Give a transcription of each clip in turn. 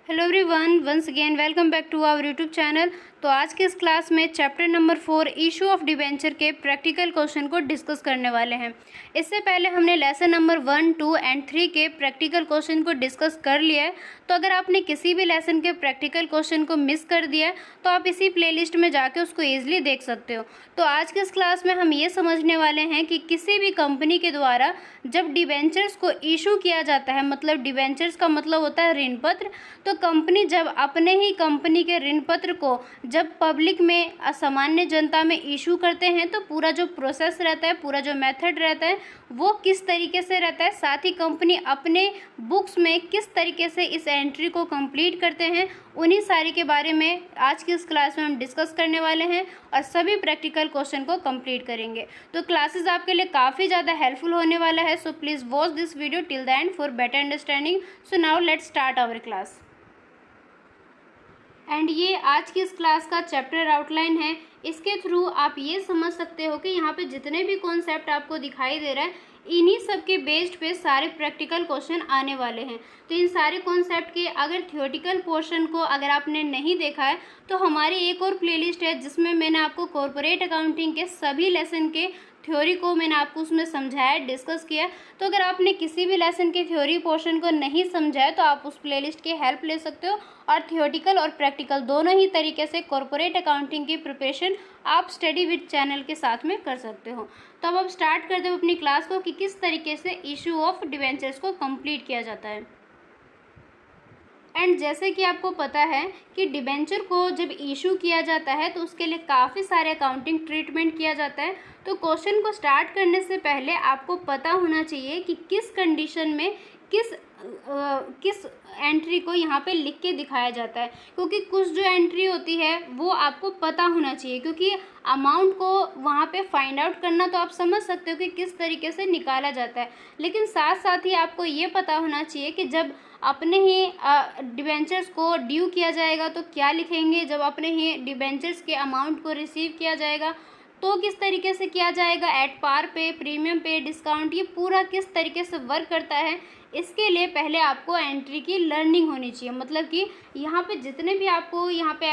Hello everyone, once again welcome back to our YouTube channel. तो आज के इस क्लास में chapter number 4 issue of debenture के प्रैक्टिकल क्वेश्चन को डिस्कस करने वाले हैं। इससे पहले हमने लेसन नंबर 1, 2 एंड 3 के प्रैक्टिकल क्वेश्चन को डिस्कस कर लिया है। तो अगर आपने किसी भी लेसन के प्रैक्टिकल क्वेश्चन को मिस कर दिया है तो आप इसी प्लेलिस्ट में जाके उसको ईजिली देख सकते हो। तो आज के इस क्लास में हम ये समझने वाले हैं कि किसी भी कंपनी के द्वारा जब डिबेंचर्स को इशू किया जाता है, मतलब डिबेंचर्स का मतलब होता है ऋण पत्र, तो कंपनी जब अपने ही कंपनी के ऋण पत्र को जब पब्लिक में सामान्य जनता में इशू करते हैं तो पूरा जो प्रोसेस रहता है, पूरा जो मेथड रहता है वो किस तरीके से रहता है, साथ ही कंपनी अपने बुक्स में किस तरीके से इस एंट्री को कंप्लीट करते हैं, उन्हीं सारी के बारे में आज की इस क्लास में हम डिस्कस करने वाले हैं और सभी प्रैक्टिकल क्वेश्चन को कंप्लीट करेंगे। तो क्लासेस आपके लिए काफ़ी ज़्यादा हेल्पफुल होने वाला है। So please watch this video till the end for better understanding. So now let's start our class. And ये आज की इस क्लास का चैप्टर आउटलाइन है। इसके थ्रू आप ये समझ सकते हो कि यहाँ पे जितने भी कॉन्सेप्ट आपको दिखाई दे रहा है इन्हीं सब के बेस्ड पे सारे प्रैक्टिकल क्वेश्चन आने वाले हैं। तो इन सारे कॉन्सेप्ट के अगर थियोटिकल पोर्शन को अगर आपने नहीं देखा है तो हमारी एक और प्लेलिस्ट है जिसमें मैंने आपको कॉर्पोरेट अकाउंटिंग के सभी लेसन के थ्योरी को मैंने आपको उसमें समझाया, डिस्कस किया। तो अगर आपने किसी भी लेसन के थ्योरी पोर्शन को नहीं समझा है तो आप उस प्लेलिस्ट की हेल्प ले सकते हो और थियोटिकल और प्रैक्टिकल दोनों ही तरीके से कॉर्पोरेट अकाउंटिंग की प्रिपरेशन आप स्टडी विद चैनल के साथ में कर सकते हो। तो अब स्टार्ट करते हो अपनी क्लास को कि किस तरीके से इशू ऑफ डिबेंचर्स को कंप्लीट किया जाता है। एंड जैसे कि आपको पता है कि डिबेंचर को जब इशू किया जाता है तो उसके लिए काफ़ी सारे अकाउंटिंग ट्रीटमेंट किया जाता है। तो क्वेश्चन को स्टार्ट करने से पहले आपको पता होना चाहिए कि किस कंडीशन में किस एंट्री को यहाँ पे लिख के दिखाया जाता है, क्योंकि कुछ जो एंट्री होती है वो आपको पता होना चाहिए, क्योंकि अमाउंट को वहाँ पे फाइंड आउट करना तो आप समझ सकते हो कि किस तरीके से निकाला जाता है, लेकिन साथ साथ ही आपको ये पता होना चाहिए कि जब अपने ही डिबेंचर्स को ड्यू किया जाएगा तो क्या लिखेंगे, जब अपने ही डिबेंचर्स के अमाउंट को रिसीव किया जाएगा तो किस तरीके से किया जाएगा, एट पार पे, प्रीमियम पे, डिस्काउंट, ये पूरा किस तरीके से वर्क करता है। इसके लिए पहले आपको एंट्री की लर्निंग होनी चाहिए, मतलब कि यहाँ पे जितने भी आपको यहाँ पे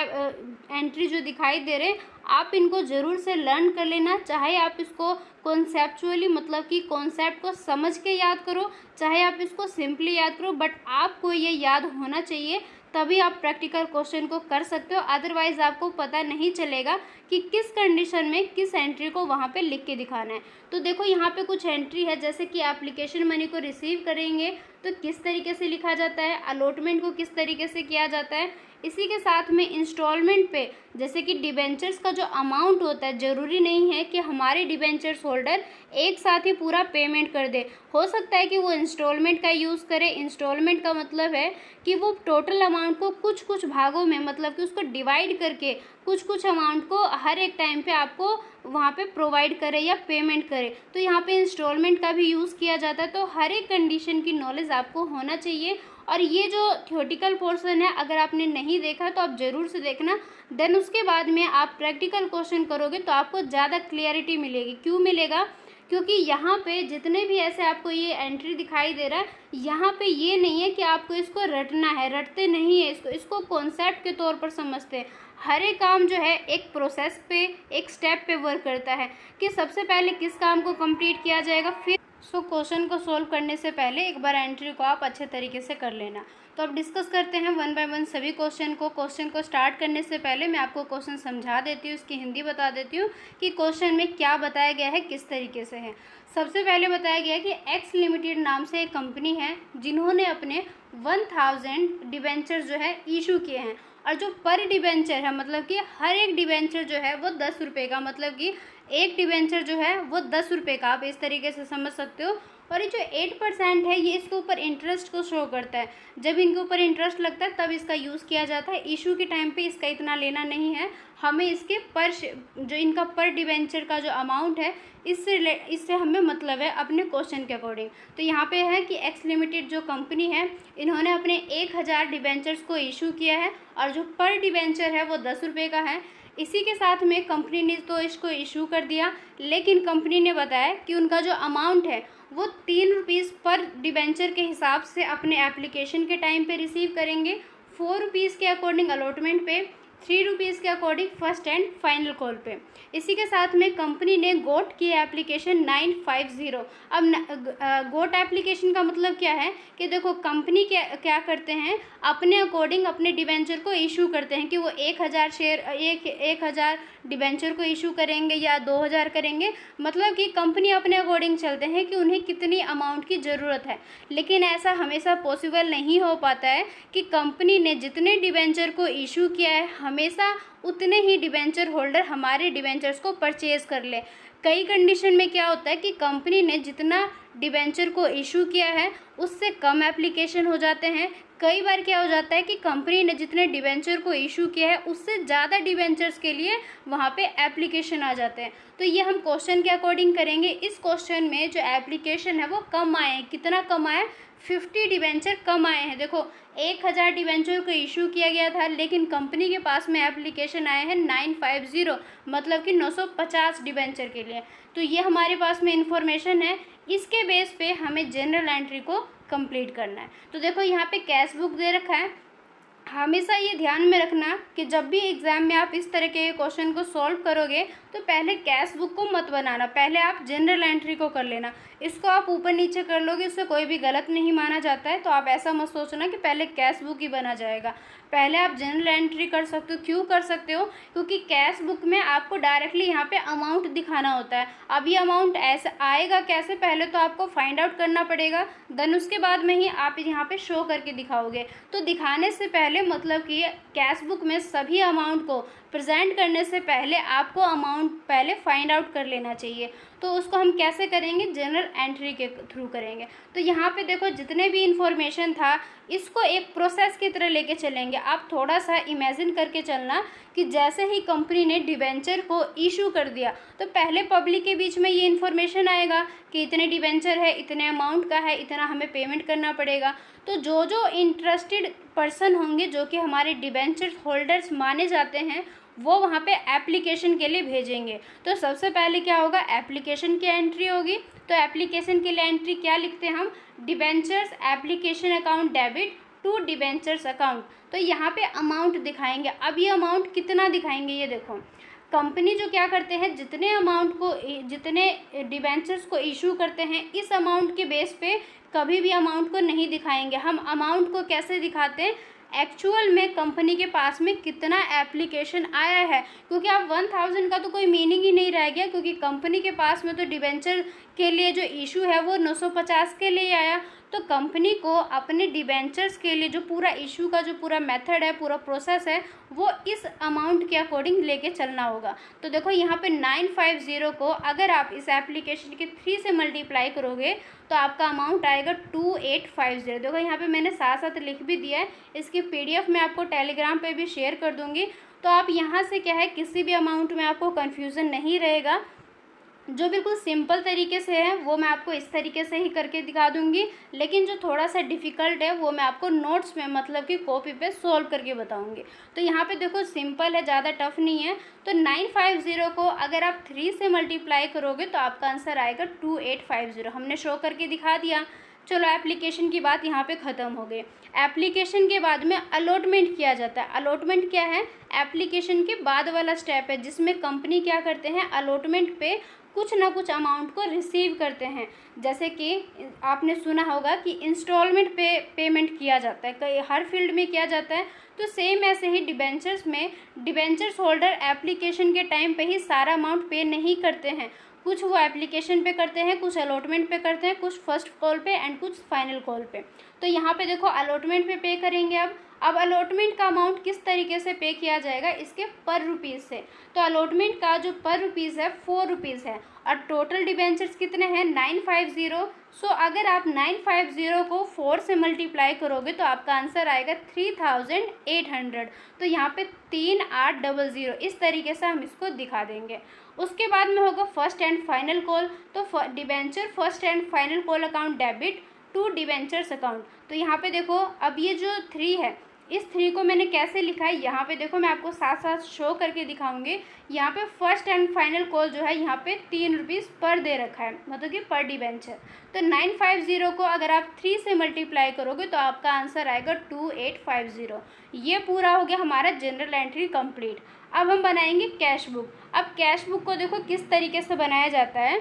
एंट्री जो दिखाई दे रहे आप इनको ज़रूर से लर्न कर लेना। चाहे आप इसको कॉन्सेप्चुअली, मतलब कि कॉन्सेप्ट को समझ के याद करो, चाहे आप इसको सिंपली याद करो, बट आपको ये याद होना चाहिए, तभी आप प्रैक्टिकल क्वेश्चन को कर सकते हो। अदरवाइज़ आपको पता नहीं चलेगा कि किस कंडीशन में किस एंट्री को वहाँ पे लिख के दिखाना है। तो देखो यहाँ पे कुछ एंट्री है, जैसे कि एप्लीकेशन मनी को रिसीव करेंगे तो किस तरीके से लिखा जाता है, अलॉटमेंट को किस तरीके से किया जाता है। इसी के साथ में इंस्टॉलमेंट पे, जैसे कि डिबेंचर्स का जो अमाउंट होता है, ज़रूरी नहीं है कि हमारे डिबेंचर्स होल्डर एक साथ ही पूरा पेमेंट कर दे, हो सकता है कि वो इंस्टॉलमेंट का यूज़ करे। इंस्टॉलमेंट का मतलब है कि वो टोटल अमाउंट को कुछ कुछ भागों में, मतलब कि उसको डिवाइड करके कुछ कुछ अमाउंट को हर एक टाइम पे आपको वहाँ पे प्रोवाइड करे या पेमेंट करे। तो यहाँ पे इंस्टॉलमेंट का भी यूज़ किया जाता है। तो हर एक कंडीशन की नॉलेज आपको होना चाहिए। और ये जो थियोटिकल पोर्शन है अगर आपने नहीं देखा तो आप ज़रूर से देखना, देन उसके बाद में आप प्रैक्टिकल क्वेश्चन करोगे तो आपको ज़्यादा क्लियरिटी मिलेगी। क्यों मिलेगा? क्योंकि यहाँ पे जितने भी ऐसे आपको ये एंट्री दिखाई दे रहा है, यहाँ पे ये नहीं है कि आपको इसको रटना है, रटते नहीं है इसको कॉन्सेप्ट के तौर पर समझते हैं। हर एक काम जो है एक प्रोसेस पे, एक स्टेप पे वर्क करता है कि सबसे पहले किस काम को कंप्लीट किया जाएगा, फिर क्वेश्चन को सोल्व करने से पहले एक बार एंट्री को आप अच्छे तरीके से कर लेना। तो अब डिस्कस करते हैं वन बाय वन सभी क्वेश्चन को। क्वेश्चन को स्टार्ट करने से पहले मैं आपको क्वेश्चन समझा देती हूँ, इसकी हिंदी बता देती हूँ कि क्वेश्चन में क्या बताया गया है, किस तरीके से है। सबसे पहले बताया गया है कि एक्स लिमिटेड नाम से एक कंपनी है जिन्होंने अपने 1000 डिबेंचर जो है इशू किए हैं, और जो पर डिबेंचर है, मतलब कि हर एक डिबेंचर जो है वो 10 रुपये का, मतलब कि एक डिबेंचर जो है वो 10 रुपये का, आप इस तरीके से समझ सकते हो। और ये जो 8% है ये इसके ऊपर इंटरेस्ट को शो करता है। जब इनके ऊपर इंटरेस्ट लगता है तब इसका यूज़ किया जाता है। इशू के टाइम पे इसका इतना लेना नहीं है, हमें इसके पर जो इनका पर डिबेंचर का जो अमाउंट है इससे हमें मतलब है अपने क्वेश्चन के अकॉर्डिंग। तो यहाँ पे है कि एक्स लिमिटेड जो कंपनी है इन्होंने अपने 1000 डिबेंचर्स को इशू किया है और जो पर डिबेंचर है वो 10 रुपये का है। इसी के साथ में कंपनी ने तो इसको इशू कर दिया, लेकिन कंपनी ने बताया कि उनका जो अमाउंट है वो 3 रुपीज़ पर डिबेंचर के हिसाब से अपने एप्लीकेशन के टाइम पे रिसीव करेंगे, ₹4 के अकॉर्डिंग अलॉटमेंट पे, ₹3 के according first and final call पे। इसी के साथ में कंपनी ने गोट की एप्लीकेशन 950। अब गोट एप्लीकेशन का मतलब क्या है कि देखो कंपनी क्या करते हैं, अपने अकॉर्डिंग अपने डिबेंचर को इशू करते हैं कि वो 1000 शेयर 1000 डिबेंचर को इशू करेंगे या 2000 करेंगे। मतलब कि कंपनी अपने अकॉर्डिंग चलते हैं कि उन्हें कितनी अमाउंट की ज़रूरत है। लेकिन ऐसा हमेशा पॉसिबल नहीं हो पाता है कि कंपनी ने जितने डिबेंचर को इशू किया है हमेशा उतने ही डिबेंचर होल्डर हमारे डिबेंचर्स को परचेज़ कर ले। कई कंडीशन में क्या होता है कि कंपनी ने जितना डिबेंचर को इशू किया है उससे कम एप्लीकेशन हो जाते हैं। कई बार क्या हो जाता है कि कंपनी ने जितने डिबेंचर को इशू किया है उससे ज़्यादा डिबेंचर्स के लिए वहाँ पे एप्लीकेशन आ जाते हैं। तो ये हम क्वेश्चन के अकॉर्डिंग करेंगे। इस क्वेश्चन में जो एप्लीकेशन है वो कम आए हैं। कितना कम आया है? 50 डिबेंचर कम आए हैं। देखो 1000 डिबेंचर को इशू किया गया था लेकिन कंपनी के पास में एप्लीकेशन आए हैं 950, मतलब कि 950 डिबेंचर के लिए। तो ये हमारे पास में इंफॉर्मेशन है। इसके बेस पे हमें जनरल एंट्री को कंप्लीट करना है। तो देखो यहाँ पे कैश बुक दे रखा है। हमेशा ये ध्यान में रखना कि जब भी एग्ज़ाम में आप इस तरह के क्वेश्चन को सॉल्व करोगे तो पहले कैश बुक को मत बनाना, पहले आप जनरल एंट्री को कर लेना। इसको आप ऊपर नीचे कर लोगे, इससे कोई भी गलत नहीं माना जाता है। तो आप ऐसा मत सोचना कि पहले कैश बुक ही बना जाएगा, पहले आप जनरल एंट्री कर सकते हो। क्यों कर सकते हो? क्योंकि कैश बुक में आपको डायरेक्टली यहाँ पे अमाउंट दिखाना होता है। अब ये अमाउंट ऐसे आएगा कैसे, पहले तो आपको फाइंड आउट करना पड़ेगा, देन उसके बाद में ही आप यहाँ पे शो करके दिखाओगे। तो दिखाने से पहले मतलब कि कैश बुक में सभी अमाउंट को प्रेजेंट करने से पहले आपको अमाउंट पहले फाइंड आउट कर लेना चाहिए। तो उसको हम कैसे करेंगे? जनरल एंट्री के थ्रू करेंगे। तो यहाँ पे देखो जितने भी इंफॉर्मेशन था इसको एक प्रोसेस की तरह लेके चलेंगे। आप थोड़ा सा इमेजिन करके चलना कि जैसे ही कंपनी ने डिबेंचर को इशू कर दिया तो पहले पब्लिक के बीच में ये इन्फॉर्मेशन आएगा कि इतने डिबेंचर है, इतने अमाउंट का है, इतना हमें पेमेंट करना पड़ेगा। तो जो इंटरेस्टेड पर्सन होंगे जो कि हमारे डिबेंचर होल्डर्स माने जाते हैं वो वहाँ पे एप्लीकेशन के लिए भेजेंगे। तो सबसे पहले क्या होगा? एप्लीकेशन की एंट्री होगी। तो एप्लीकेशन के लिए एंट्री क्या लिखते हैं हम? Debentures application account debit to debentures account. तो यहाँ पे अमाउंट दिखाएंगे। अब ये अमाउंट कितना दिखाएंगे? ये देखो कंपनी जो क्या करते हैं, जितने डिबेंचर्स को इशू करते हैं इस अमाउंट के बेस पे कभी भी अमाउंट को नहीं दिखाएंगे। हम अमाउंट को कैसे दिखाते हैं? एक्चुअल में कंपनी के पास में कितना एप्लीकेशन आया है, क्योंकि आप 1000 का तो कोई मीनिंग ही नहीं रह गया, क्योंकि कंपनी के पास में तो डिबेंचर के लिए जो इशू है वो 950 के लिए आया। तो कंपनी को अपने डिबेंचर्स के लिए जो पूरा इशू का जो पूरा मेथड है, पूरा प्रोसेस है, वो इस अमाउंट के अकॉर्डिंग लेके चलना होगा। तो देखो यहाँ पे 950 को अगर आप इस एप्लीकेशन के 3 से मल्टीप्लाई करोगे तो आपका अमाउंट आएगा 2850। देखो यहाँ पे मैंने साथ साथ लिख भी दिया है, इसकी PDF मैं आपको टेलीग्राम पे भी शेयर कर दूँगी। तो आप यहाँ से क्या है, किसी भी अमाउंट में आपको कन्फ्यूज़न नहीं रहेगा। जो बिल्कुल सिंपल तरीके से है वो मैं आपको इस तरीके से ही करके दिखा दूंगी, लेकिन जो थोड़ा सा डिफ़िकल्ट है वो मैं आपको नोट्स में मतलब कि कॉपी पे सॉल्व करके बताऊंगी। तो यहाँ पे देखो सिंपल है, ज़्यादा टफ नहीं है। तो 950 को अगर आप 3 से मल्टीप्लाई करोगे तो आपका आंसर आएगा 2850। हमने शो करके दिखा दिया। चलो एप्लीकेशन की बात यहाँ पे ख़त्म हो गई। एप्लीकेशन के बाद में अलॉटमेंट किया जाता है। अलॉटमेंट क्या है? एप्लीकेशन के बाद वाला स्टेप है जिसमें कंपनी क्या करते हैं, अलॉटमेंट पे कुछ ना कुछ अमाउंट को रिसीव करते हैं। जैसे कि आपने सुना होगा कि इंस्टॉलमेंट पे पेमेंट किया जाता है, कई हर फील्ड में किया जाता है। तो सेम ऐसे ही डिबेंचर्स में डिबेंचर्स होल्डर एप्लीकेशन के टाइम पे ही सारा अमाउंट पे नहीं करते हैं। कुछ वो एप्लीकेशन पे करते हैं, कुछ अलॉटमेंट पे करते हैं, कुछ फर्स्ट कॉल पे एंड कुछ फाइनल कॉल पे। तो यहाँ पे देखो अलॉटमेंट पे करेंगे। अब अलॉटमेंट का अमाउंट किस तरीके से पे किया जाएगा? इसके पर रुपीज़ से। तो अलॉटमेंट का जो पर रुपीज़ है 4 रुपीज़ है और टोटल डिबेंचर्स कितने हैं? 950। सो अगर आप 950 को 4 से मल्टीप्लाई करोगे तो आपका आंसर आएगा 3800। तो यहाँ पे 3800 इस तरीके से हम इसको दिखा देंगे। उसके बाद में होगा फर्स्ट एंड फाइनल कॉल। तो debenture first and final call account debit to debentures account. तो यहाँ पे देखो अब ये जो 3 है इस 3 को मैंने कैसे लिखा है यहाँ पे देखो, मैं आपको साथ साथ शो करके दिखाऊंगी। यहाँ पे फर्स्ट एंड फाइनल कॉल जो है यहाँ पे 3 रुपीज़ पर दे रखा है, मतलब कि पर डिबेंचर। तो 950 को अगर आप 3 से मल्टीप्लाई करोगे तो आपका आंसर आएगा 2850। ये पूरा हो गया हमारा जनरल एंट्री कंप्लीट। अब हम बनाएंगे कैश बुक। अब कैश बुक को देखो किस तरीके से बनाया जाता है।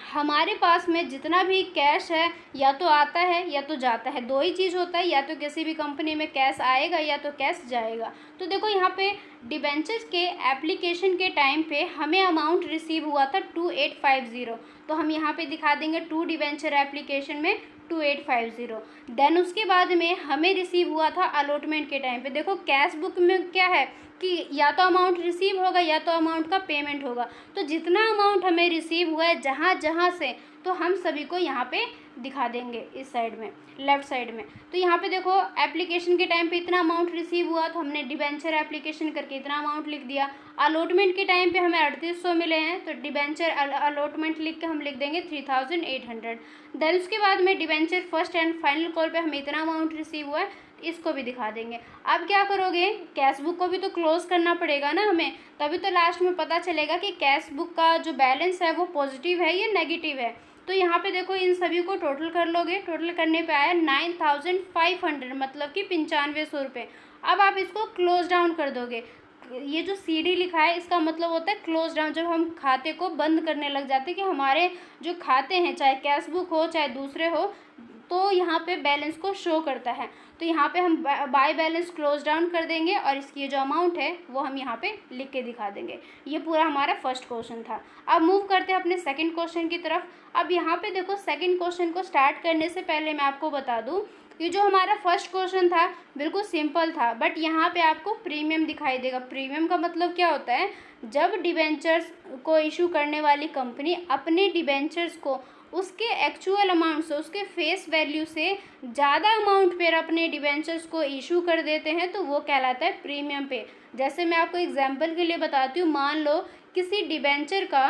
हमारे पास में जितना भी कैश है या तो आता है या तो जाता है, दो ही चीज़ होता है, या तो किसी भी कंपनी में कैश आएगा या तो कैश जाएगा। तो देखो यहाँ पे डिबेंचर्स के एप्लीकेशन के टाइम पे हमें अमाउंट रिसीव हुआ था 2850, तो हम यहाँ पे दिखा देंगे 2 डिबेंचर एप्लीकेशन में 2850। देन उसके बाद में हमें रिसीव हुआ था अलॉटमेंट के टाइम पे। देखो कैश बुक में क्या है कि या तो अमाउंट रिसीव होगा या तो अमाउंट का पेमेंट होगा। तो जितना अमाउंट हमें रिसीव हुआ है जहाँ जहाँ से, तो हम सभी को यहाँ पे दिखा देंगे इस साइड में, लेफ़्ट साइड में। तो यहाँ पे देखो एप्लीकेशन के टाइम पे इतना अमाउंट रिसीव हुआ तो हमने डिबेंचर एप्लीकेशन करके इतना अमाउंट लिख दिया। अलॉटमेंट के टाइम पे हमें 3800 मिले हैं, तो डिबेंचर अलॉटमेंट लिख के हम लिख देंगे 3800। देन उसके बाद में debenture first and final call पे हमें इतना अमाउंट रिसीव हुआ है, इसको भी दिखा देंगे। अब क्या करोगे, कैश बुक को भी तो क्लोज करना पड़ेगा ना हमें, तभी तो लास्ट में पता चलेगा कि कैश बुक का जो बैलेंस है वो पॉजिटिव है या नेगेटिव है। तो यहाँ पे देखो इन सभी को टोटल कर लोगे, टोटल करने पे आया 9500, मतलब कि 9500 रुपये। अब आप इसको क्लोज डाउन कर दोगे। ये जो CD लिखा है इसका मतलब होता है क्लोज डाउन, जब हम खाते को बंद करने लग जाते हैं कि हमारे जो खाते हैं चाहे कैश बुक हो चाहे दूसरे हो, तो यहाँ पे बैलेंस को शो करता है। तो यहाँ पे हम बाय बैलेंस क्लोज डाउन कर देंगे और इसकी जो अमाउंट है वो हम यहाँ पे लिख के दिखा देंगे। ये पूरा हमारा फर्स्ट क्वेश्चन था। अब मूव करते हैं अपने सेकंड क्वेश्चन की तरफ। अब यहाँ पे देखो सेकंड क्वेश्चन को स्टार्ट करने से पहले मैं आपको बता दूँ कि जो हमारा फर्स्ट क्वेश्चन था बिल्कुल सिंपल था, बट यहाँ पे आपको प्रीमियम दिखाई देगा। प्रीमियम का मतलब क्या होता है, जब डिबेंचर्स को इशू करने वाली कंपनी अपने डिबेंचर्स को उसके एक्चुअल अमाउंट से, उसके फेस वैल्यू से ज़्यादा अमाउंट पर अपने डिबेंचर्स को इशू कर देते हैं, तो वो कहलाता है प्रीमियम पे। जैसे मैं आपको एग्जांपल के लिए बताती हूँ, मान लो किसी डिबेंचर का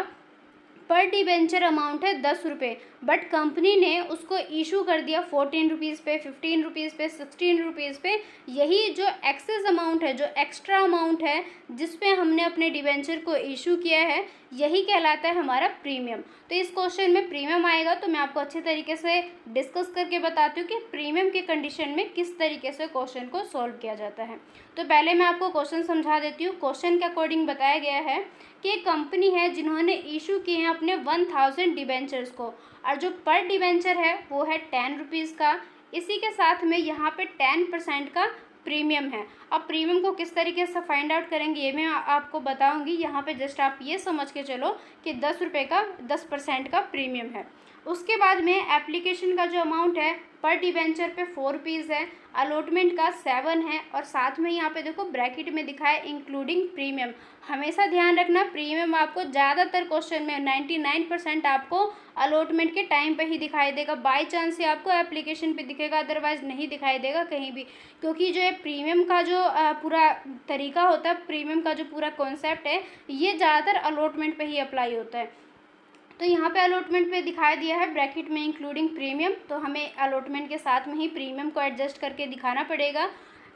पर डिबेंचर अमाउंट है 10 रुपये, बट कंपनी ने उसको इशू कर दिया 14 रुपीज़ पे, 15 रुपीज़ पे, 16 रुपीज़ पे। यही जो एक्सेस अमाउंट है, जो एक्स्ट्रा अमाउंट है जिस पे हमने अपने डिबेंचर को इशू किया है, यही कहलाता है हमारा प्रीमियम। तो इस क्वेश्चन में प्रीमियम आएगा, तो मैं आपको अच्छे तरीके से डिस्कस करके बताती हूँ कि प्रीमियम के कंडीशन में किस तरीके से क्वेश्चन को सॉल्व किया जाता है। तो पहले मैं आपको क्वेश्चन समझा देती हूँ। क्वेश्चन के अकॉर्डिंग बताया गया है कि एक कंपनी है जिन्होंने इशू किए हैं अपने 1000 डिबेंचर्स को, और जो पर डिबेंचर है वो है 10 रुपीज़ का। इसी के साथ में यहाँ पे 10% का प्रीमियम है। अब प्रीमियम को किस तरीके से फाइंड आउट करेंगे ये मैं आपको बताऊंगी। यहाँ पे जस्ट आप ये समझ के चलो कि 10 रुपये का 10% का प्रीमियम है। उसके बाद में एप्लीकेशन का जो अमाउंट है पर डिबेंचर पे 4 रुपीज़ है, अलॉटमेंट का 7 है, और साथ में यहाँ पे देखो ब्रैकेट में दिखा है इंक्लूडिंग प्रीमियम। हमेशा ध्यान रखना प्रीमियम आपको ज़्यादातर क्वेश्चन में 99% आपको अलॉटमेंट के टाइम पे ही दिखाई देगा। बाई चांस से आपको एप्लीकेशन पे दिखेगा, अदरवाइज़ नहीं दिखाई देगा कहीं भी, क्योंकि जो है प्रीमियम का जो पूरा तरीका होता है, प्रीमियम का जो पूरा कॉन्सेप्ट है, ये ज़्यादातर अलॉटमेंट पे ही अप्लाई होता है। तो यहाँ पे अलॉटमेंट पे दिखाई दिया है ब्रैकेट में इंक्लूडिंग प्रीमियम, तो हमें अलॉटमेंट के साथ में ही प्रीमियम को एडजस्ट करके दिखाना पड़ेगा।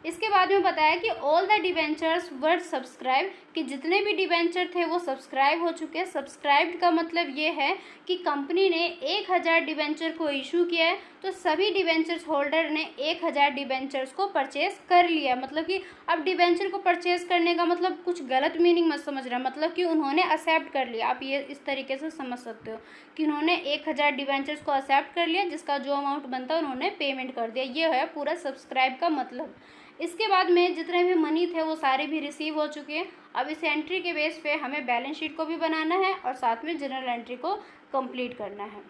इसके बाद में बताया कि all the debentures were subscribe, कि जितने भी डिबेंचर थे वो सब्सक्राइब हो चुके हैं। सब्सक्राइब्ड का मतलब ये है कि कंपनी ने 1000 डिबेंचर को इशू किया है, तो सभी डिबेंचर्स होल्डर ने 1000 डिबेंचर्स को परचेज कर लिया। मतलब कि अब डिबेंचर को परचेज करने का मतलब कुछ गलत मीनिंग मत समझना, मतलब कि उन्होंने एक्सेप्ट कर लिया। आप ये इस तरीके से समझ सकते हो कि उन्होंने 1000 डिबेंचर्स को एक्सेप्ट कर लिया, जिसका जो अमाउंट बनता है उन्होंने पेमेंट कर दिया। ये है पूरा सब्सक्राइब का मतलब। इसके बाद में जितने भी मनी थे वो सारे भी रिसीव हो चुके हैं। अब इस एंट्री के बेस पे हमें बैलेंस शीट को भी बनाना है और साथ में जनरल एंट्री को कंप्लीट करना है।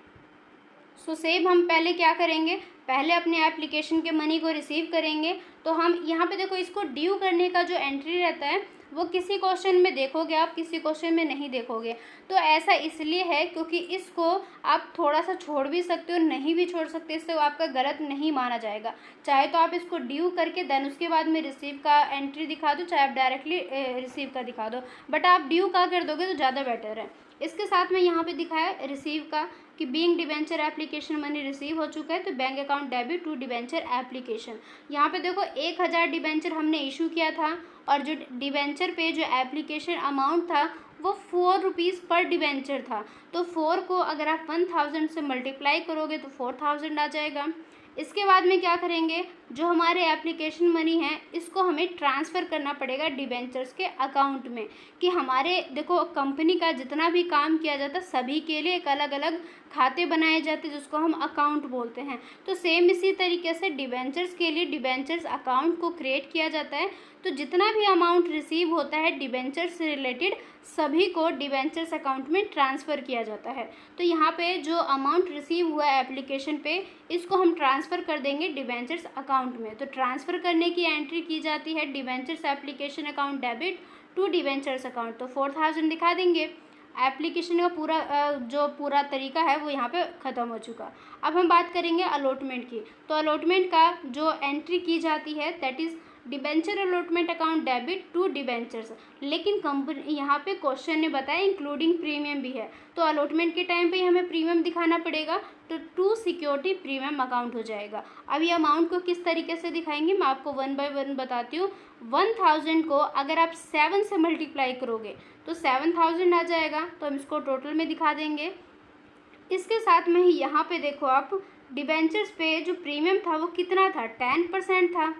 सो सेम हम पहले क्या करेंगे, पहले अपने एप्लीकेशन के मनी को रिसीव करेंगे। तो हम यहाँ पे देखो इसको ड्यू करने का जो एंट्री रहता है वो किसी क्वेश्चन में देखोगे आप, किसी क्वेश्चन में नहीं देखोगे। तो ऐसा इसलिए है क्योंकि इसको आप थोड़ा सा छोड़ भी सकते हो, नहीं भी छोड़ सकते, इससे वो आपका गलत नहीं माना जाएगा। चाहे तो आप इसको ड्यू करके देन उसके बाद में रिसीव का एंट्री दिखा दो, चाहे आप डायरेक्टली रिसीव का दिखा दो, बट आप ड्यू का कर दोगे तो ज़्यादा बेटर है। इसके साथ में यहाँ पे दिखाया रिसीव का कि being debenture application money receive हो चुका है, तो bank account debit to debenture application. यहाँ पे देखो 1000 डिबेंचर हमने इशू किया था और जो डिबेंचर पे जो एप्लीकेशन अमाउंट था वो 4 रुपीज़ पर डिबेंचर था। तो 4 को अगर आप 1000 से मल्टीप्लाई करोगे तो 4000 आ जाएगा। इसके बाद में क्या करेंगे, जो हमारे एप्लीकेशन मनी है इसको हमें ट्रांसफ़र करना पड़ेगा डिबेंचर्स के अकाउंट में। कि हमारे देखो कंपनी का जितना भी काम किया जाता है सभी के लिए एक अलग अलग खाते बनाए जाते हैं जिसको हम अकाउंट बोलते हैं। तो सेम इसी तरीके से डिबेंचर्स के लिए डिबेंचर्स अकाउंट को क्रिएट किया जाता है। तो जितना भी अमाउंट रिसीव होता है डिबेंचर्स से रिलेटेड सभी को डिबेंचर्स अकाउंट में ट्रांसफ़र किया जाता है। तो यहाँ पे जो अमाउंट रिसीव हुआ है एप्लीकेशन पे इसको हम ट्रांसफ़र कर देंगे डिबेंचर्स अकाउंट में। तो ट्रांसफ़र करने की एंट्री की जाती है debentures application account debit to debentures account. तो 4000 दिखा देंगे। एप्लीकेशन का पूरा तरीका है वो यहाँ पे ख़त्म हो चुका। अब हम बात करेंगे अलॉटमेंट की। तो अलॉटमेंट का जो एंट्री की जाती है that is debenture allotment account debit to debentures. लेकिन कंपनी यहाँ पे क्वेश्चन ने बताया इंक्लूडिंग प्रीमियम भी है, तो अलॉटमेंट के टाइम पे हमें प्रीमियम दिखाना पड़ेगा, तो टू सिक्योरिटी प्रीमियम अकाउंट हो जाएगा। अब ये अमाउंट को किस तरीके से दिखाएंगे मैं आपको 1 बाय 1 बताती हूँ। 1000 को अगर आप 7 से मल्टीप्लाई करोगे तो 7000 आ जाएगा, तो हम इसको टोटल में दिखा देंगे। इसके साथ में ही यहाँ पे देखो आप डिबेंचर्स पे जो प्रीमियम था वो कितना था, 10% था।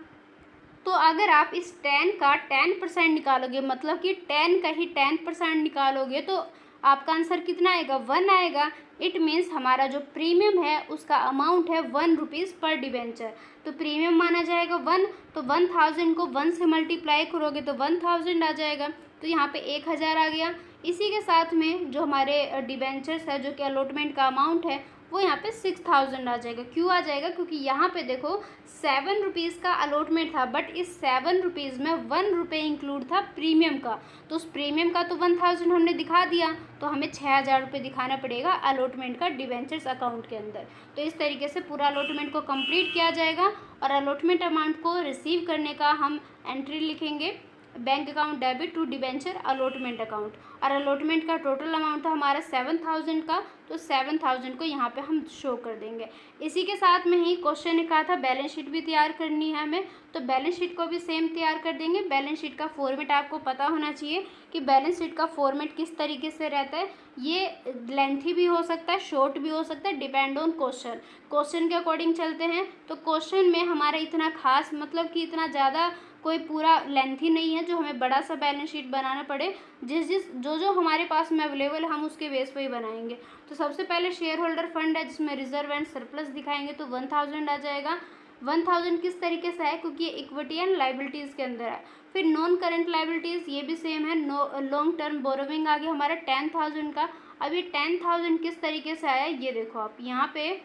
तो अगर आप इस 10 का 10% निकालोगे मतलब कि 10 का ही 10% निकालोगे तो आपका आंसर कितना आएगा, 1 आएगा। इट मीन्स हमारा जो प्रीमियम है उसका अमाउंट है 1 रुपीज़ पर डिबेंचर। तो प्रीमियम माना जाएगा 1, तो 1000 को 1 से मल्टीप्लाई करोगे तो 1000 आ जाएगा। तो यहाँ पे 1000 आ गया। इसी के साथ में जो हमारे डिबेंचर्स है जो कि अलॉटमेंट का अमाउंट है वो यहाँ पे 6000 आ जाएगा। क्यों आ जाएगा, क्योंकि यहाँ पे देखो 7 रुपीज़ का अलॉटमेंट था बट इस 7 रुपीज़ में 1 रुपये इंक्लूड था प्रीमियम का। तो उस प्रीमियम का तो 1000 हमने दिखा दिया, तो हमें 6000 रुपये दिखाना पड़ेगा अलॉटमेंट का डिबेंचर्स अकाउंट के अंदर। तो इस तरीके से पूरा अलॉटमेंट को कंप्लीट किया जाएगा और अलॉटमेंट अमाउंट को रिसीव करने का हम एंट्री लिखेंगे bank account debit to debenture allotment account. और अलॉटमेंट का टोटल अमाउंट था हमारा 7000 का, तो 7000 को यहाँ पे हम शो कर देंगे। इसी के साथ में ही क्वेश्चन ने कहा था बैलेंस शीट भी तैयार करनी है हमें, तो बैलेंस शीट को भी सेम तैयार कर देंगे। बैलेंस शीट का फॉर्मेट आपको पता होना चाहिए कि बैलेंस शीट का फॉर्मेट किस तरीके से रहता है। ये लेंथी भी हो सकता है, शॉर्ट भी हो सकता है, डिपेंड ऑन क्वेश्चन के अकॉर्डिंग चलते हैं। तो क्वेश्चन में हमारा इतना खास मतलब कि इतना ज़्यादा कोई पूरा लेंथी नहीं है जो हमें बड़ा सा बैलेंस शीट बनाना पड़े। जो हमारे पास में अवेलेबल है हम उसके बेस पे ही बनाएंगे। तो सबसे पहले शेयर होल्डर फंड है जिसमें रिजर्व एंड सरप्लस दिखाएंगे, तो 1000 आ जाएगा। 1000 किस तरीके से है, क्योंकि ये इक्विटी एंड लाइबिलिटीज़ के अंदर है। फिर नॉन करंट लाइबिलिटीज़ ये भी सेम है। लॉन्ग टर्म बोरोविंग आ गया हमारा 10000 का। अब ये 10000 किस तरीके से आया ये देखो आप, यहाँ पे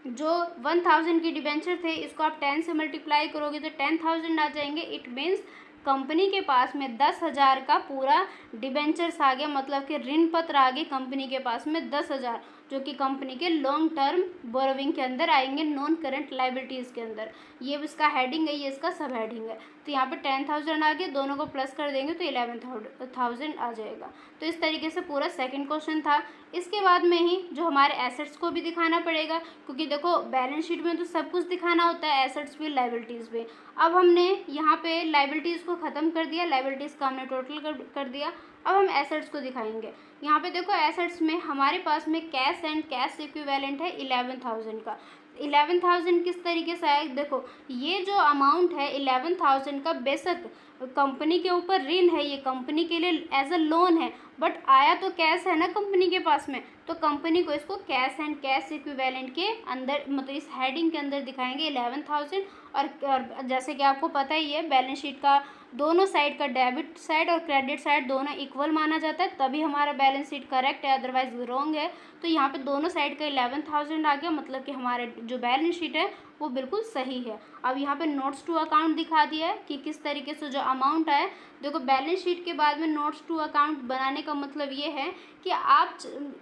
जो 1000 की डिबेंचर थे इसको आप 10 से मल्टीप्लाई करोगे तो 10000 आ जाएंगे। इट मीन्स कंपनी के पास में 10,000 का पूरा डिबेंचर्स आ गया, मतलब कि ऋण पत्र आ गए कंपनी के पास में 10,000, जो कि कंपनी के लॉन्ग टर्म बोरोविंग के अंदर आएंगे, नॉन करंट लाइबिलिटीज़ के अंदर। ये इसका हेडिंग है, ये इसका सब हेडिंग है। तो यहाँ पे 10,000 आ गया, दोनों को प्लस कर देंगे तो 11,000 आ जाएगा। तो इस तरीके से पूरा सेकंड क्वेश्चन था। इसके बाद में ही जो हमारे एसेट्स को भी दिखाना पड़ेगा, क्योंकि देखो बैलेंस शीट में तो सब कुछ दिखाना होता है, एसेट्स भी लाइबिलिटीज़ भी। अब हमने यहाँ पे लाइबिलिटीज़ को ख़त्म कर दिया, लाइबिलिटीज़ का हमने टोटल कर दिया। अब हम एसेट्स को दिखाएंगे। यहाँ पे देखो एसेट्स में हमारे पास में कैश एंड कैश इक्विवेलेंट है 11,000 का। 11,000 किस तरीके से आया, देखो ये जो अमाउंट है 11,000 का बेशक कंपनी के ऊपर ऋण है, ये कंपनी के लिए एज अ लोन है, बट आया तो कैश है ना कंपनी के पास में, तो कंपनी को इसको कैश एंड कैश इक्विवेलेंट के अंदर मतलब इस हेडिंग के अंदर दिखाएंगे 11,000। और जैसे कि आपको पता ही है बैलेंस शीट का दोनों साइड का डेबिट साइड और क्रेडिट साइड दोनों इक्वल माना जाता है, तभी हमारा बैलेंस शीट करेक्ट है, अदरवाइज रॉन्ग है। तो यहाँ पे दोनों साइड का 11,000 आ गया, मतलब कि हमारे जो बैलेंस शीट है वो बिल्कुल सही है। अब यहाँ पे नोट्स टू अकाउंट दिखा दिया है कि किस तरीके से जो अमाउंट आए। देखो बैलेंस शीट के बाद में नोट्स टू अकाउंट बनाने का मतलब ये है कि आप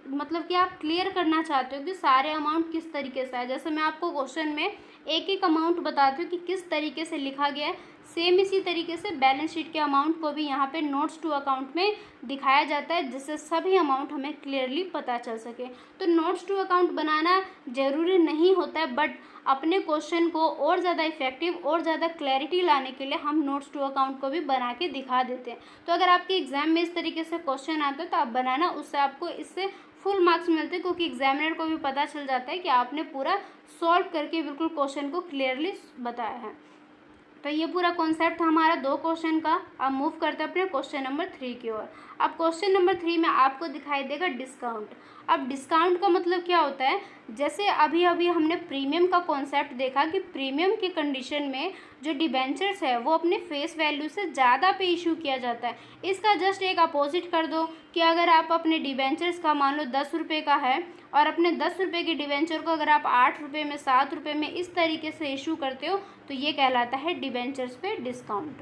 मतलब कि आप क्लियर करना चाहते हो कि सारे अमाउंट किस तरीके से आए। जैसे मैं आपको क्वेश्चन में एक एक अमाउंट बताती हूँ कि किस तरीके से लिखा गया है। सेम इसी तरीके से बैलेंस शीट के अमाउंट को भी यहाँ पे नोट्स टू अकाउंट में दिखाया जाता है, जिससे सभी अमाउंट हमें क्लियरली पता चल सके। तो नोट्स टू अकाउंट बनाना ज़रूरी नहीं होता है, बट अपने क्वेश्चन को और ज़्यादा इफेक्टिव और ज़्यादा क्लैरिटी लाने के लिए हम नोट्स टू अकाउंट को भी बना के दिखा देते हैं। तो अगर आपके एग्जाम में इस तरीके से क्वेश्चन आता है तो आप बनाना, उससे आपको इससे फुल मार्क्स मिलते हैं, क्योंकि एग्जामिनर को भी पता चल जाता है कि आपने पूरा सॉल्व करके बिल्कुल क्वेश्चन को क्लियरली बताया है। तो ये पूरा कॉन्सेप्ट था हमारा 2 क्वेश्चन का। अब मूव करते हैं अपने क्वेश्चन नंबर 3 की ओर। अब क्वेश्चन नंबर 3 में आपको दिखाई देगा डिस्काउंट। अब डिस्काउंट का मतलब क्या होता है, जैसे अभी अभी हमने प्रीमियम का कॉन्सेप्ट देखा कि प्रीमियम की कंडीशन में जो डिबेंचर्स है वो अपने फेस वैल्यू से ज़्यादा पे इशू किया जाता है। इसका जस्ट एक अपोजिट कर दो कि अगर आप अपने डिबेंचर्स का मान लो 10 रुपये का है और अपने 10 रुपये के डिबेंचर को अगर आप 8 रुपये में 7 रुपये में इस तरीके से इशू करते हो तो ये कहलाता है डिबेंचर्स पे डिस्काउंट।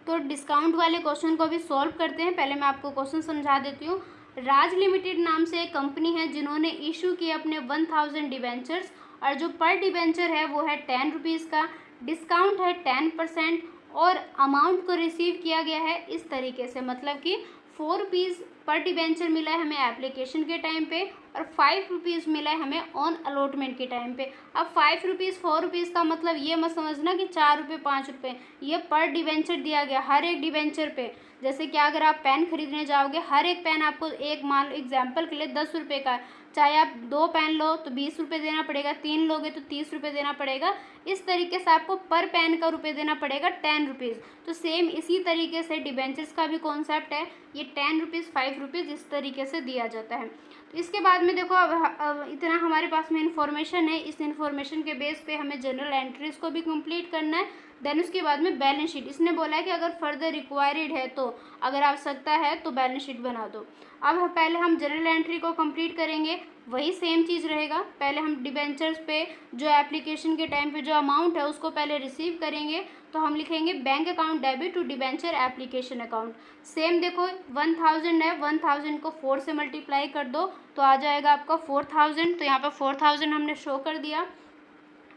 तो डिस्काउंट वाले क्वेश्चन को भी सॉल्व करते हैं। पहले मैं आपको क्वेश्चन समझा देती हूँ। राज लिमिटेड नाम से एक कंपनी है जिन्होंने इशू किए अपने 1000 डिबेंचर्स, और जो पर डिबेंचर है वो है 10 रुपीज़ का, डिस्काउंट है 10% और अमाउंट को रिसीव किया गया है इस तरीके से, मतलब कि 4 रुपीज़ पर डिबेंचर मिला है हमें एप्लीकेशन के टाइम पे और 5 रुपीज़ मिला है हमें ऑन अलॉटमेंट के टाइम पे। अब 5 रुपीज़ 4 रुपीज़ का मतलब ये मत समझना कि 4 रुपये 5 रुपये, ये पर डिबेंचर दिया गया हर एक डिबेंचर पे। जैसे कि अगर आप पेन खरीदने जाओगे, हर एक पेन आपको एक मान लो एग्जाम्पल के लिए 10 रुपये का, चाहे आप 2 पेन लो तो 20 रुपये देना पड़ेगा, 3 लोगे तो 30 रुपये देना पड़ेगा। इस तरीके से आपको पर पेन का रुपये देना पड़ेगा 10 रुपीज़। तो सेम इसी तरीके से डिबेंचर्स का भी कॉन्सेप्ट है, ये 10 रुपीज़ 5 रुपीज़ इस तरीके से दिया जाता है। तो इसके बाद में देखो अब इतना हमारे पास में इन्फॉर्मेशन है, इस इन्फॉर्मेशन के बेस पे हमें जनरल एंट्रीज को भी कंप्लीट करना है। देन उसके बाद में बैलेंस शीट, इसने बोला है कि अगर फर्दर रिक्वायर्ड है तो अगर आवश्यकता है तो बैलेंस शीट बना दो। अब पहले हम जनरल एंट्री को कंप्लीट करेंगे, वही सेम चीज़ रहेगा। पहले हम डिबेंचर्स पे जो एप्लीकेशन के टाइम पे जो अमाउंट है उसको पहले रिसीव करेंगे, तो हम लिखेंगे bank account debit to debenture application account. Same देखो 1000 है, 1000 को 4 से मल्टीप्लाई कर दो तो आ जाएगा आपका 4000। तो यहाँ पर 4000 हमने शो कर दिया।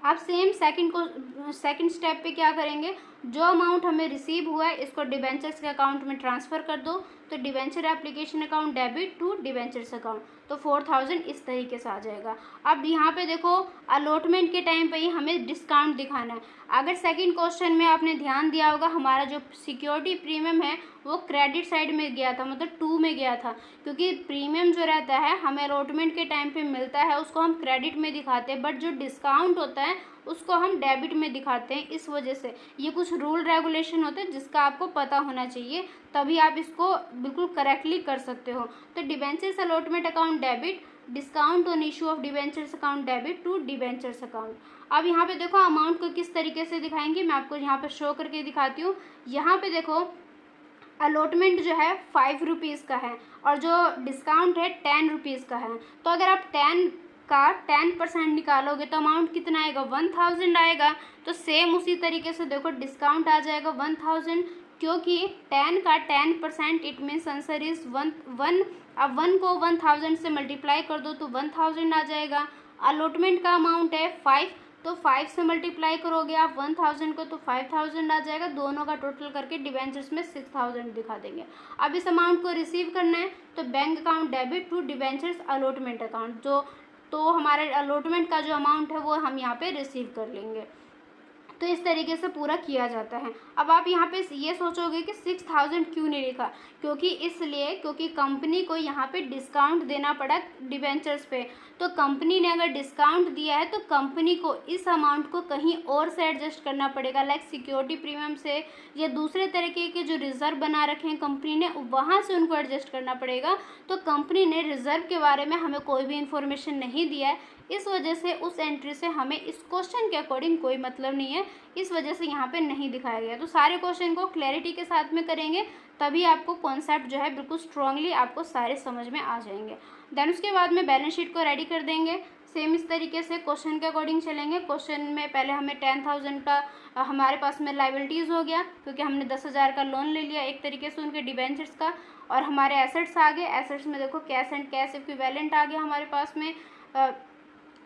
अब सेम सेकंड स्टेप पे क्या करेंगे, जो अमाउंट हमें रिसीव हुआ है इसको डिबेंचर्स के अकाउंट में ट्रांसफ़र कर दो, तो debenture application account debit to debentures account, तो 4000 इस तरीके से आ जाएगा। अब यहाँ पे देखो अलॉटमेंट के टाइम पे ही हमें डिस्काउंट दिखाना है। अगर सेकंड क्वेश्चन में आपने ध्यान दिया होगा, हमारा जो सिक्योरिटी प्रीमियम है वो क्रेडिट साइड में गया था, मतलब 2 में गया था, क्योंकि प्रीमियम जो रहता है हमें अलॉटमेंट के टाइम पे मिलता है उसको हम क्रेडिट में दिखाते हैं, बट जो डिस्काउंट होता है उसको हम डेबिट में दिखाते हैं। इस वजह से ये कुछ रूल रेगुलेशन होते हैं जिसका आपको पता होना चाहिए, तभी आप इसको बिल्कुल करेक्टली कर सकते हो। तो debentures allotment account debit, discount on issue of debentures account debit to debentures account. अब यहाँ पे देखो अमाउंट को किस तरीके से दिखाएंगे, मैं आपको यहाँ पे शो करके दिखाती हूँ। यहाँ पे देखो अलॉटमेंट जो है 5 रुपीज़ का है और जो डिस्काउंट है 10 रुपीज़ का है। तो अगर आप 10 का 10% निकालोगे तो अमाउंट कितना आएगा, 1000 आएगा। तो सेम उसी तरीके से देखो डिस्काउंट आ जाएगा 1000, क्योंकि 10 का 10% इट मीन्स आंसर इज 1। अब 1 को 1000 से मल्टीप्लाई कर दो तो 1000 आ जाएगा। अलॉटमेंट का अमाउंट है 5, तो 5 से मल्टीप्लाई करोगे आप 1000 को तो 5000 आ जाएगा। दोनों का टोटल करके डिबेंचर्स में 6000 दिखा देंगे। अब इस अमाउंट को रिसीव करना है तो bank account debit to debentures allotment account, तो हमारे अलॉटमेंट का जो अमाउंट है वो हम यहाँ पे रिसीव कर लेंगे। तो इस तरीके से पूरा किया जाता है। अब आप यहाँ पे ये सोचोगे कि 6000 क्यों नहीं लिखा, क्योंकि कंपनी को यहाँ पे डिस्काउंट देना पड़ा डिबेंचर्स पे। तो कंपनी ने अगर डिस्काउंट दिया है तो कंपनी को इस अमाउंट को कहीं और से एडजस्ट करना पड़ेगा, लाइक सिक्योरिटी प्रीमियम से या दूसरे तरीके के जो रिजर्व बना रखे हैं कंपनी ने, वहाँ से उनको एडजस्ट करना पड़ेगा। तो कंपनी ने रिजर्व के बारे में हमें कोई भी इन्फॉर्मेशन नहीं दिया है, इस वजह से उस एंट्री से हमें इस क्वेश्चन के अकॉर्डिंग कोई मतलब नहीं है, इस वजह से यहाँ पे नहीं दिखाया गया। तो सारे क्वेश्चन को क्लैरिटी के साथ में करेंगे तभी आपको कॉन्सेप्ट जो है बिल्कुल स्ट्रांगली आपको सारे समझ में आ जाएंगे। देन उसके बाद में बैलेंस शीट को रेडी कर देंगे। सेम इस तरीके से क्वेश्चन के अकॉर्डिंग चलेंगे। क्वेश्चन में पहले हमें 10,000 का हमारे पास में लाइबिलिटीज़ हो गया, क्योंकि हमने 10,000 का लोन ले लिया एक तरीके से उनके डिबेंचर्स का, और हमारे एसेट्स आ गए। एसेट्स में देखो कैश एंड कैश इक्विवेलेंट आ गया हमारे पास में,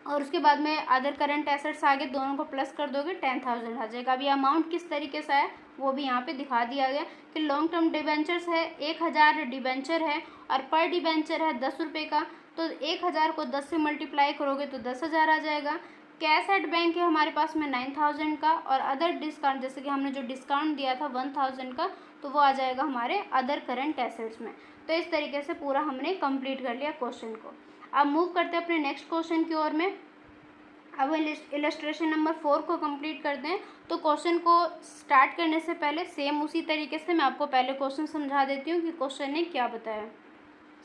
और उसके बाद में अदर करंट एसेट्स आगे दोनों को प्लस कर दोगे 10,000 आ जाएगा। अभी अमाउंट किस तरीके से है वो भी यहाँ पे दिखा दिया गया कि लॉन्ग टर्म डिबेंचर्स है 1000 डिबेंचर है और पर डिबेंचर है 10 रुपये का, तो 1000 को 10 से मल्टीप्लाई करोगे तो 10,000 आ जाएगा। कैश एट बैंक है हमारे पास में 9,000 का और अदर डिस्काउंट जैसे कि हमने जो डिस्काउंट दिया था 1,000 का, तो वो आ जाएगा हमारे अदर करंट एसेट्स में। तो इस तरीके से पूरा हमने कंप्लीट कर लिया क्वेश्चन को। अब मूव करते हैं अपने नेक्स्ट क्वेश्चन की ओर में। अब इलस्ट्रेशन नंबर 4 को कंप्लीट करते हैं। तो क्वेश्चन को स्टार्ट करने से पहले सेम उसी तरीके से मैं आपको पहले क्वेश्चन समझा देती हूँ कि क्वेश्चन ने क्या बताया।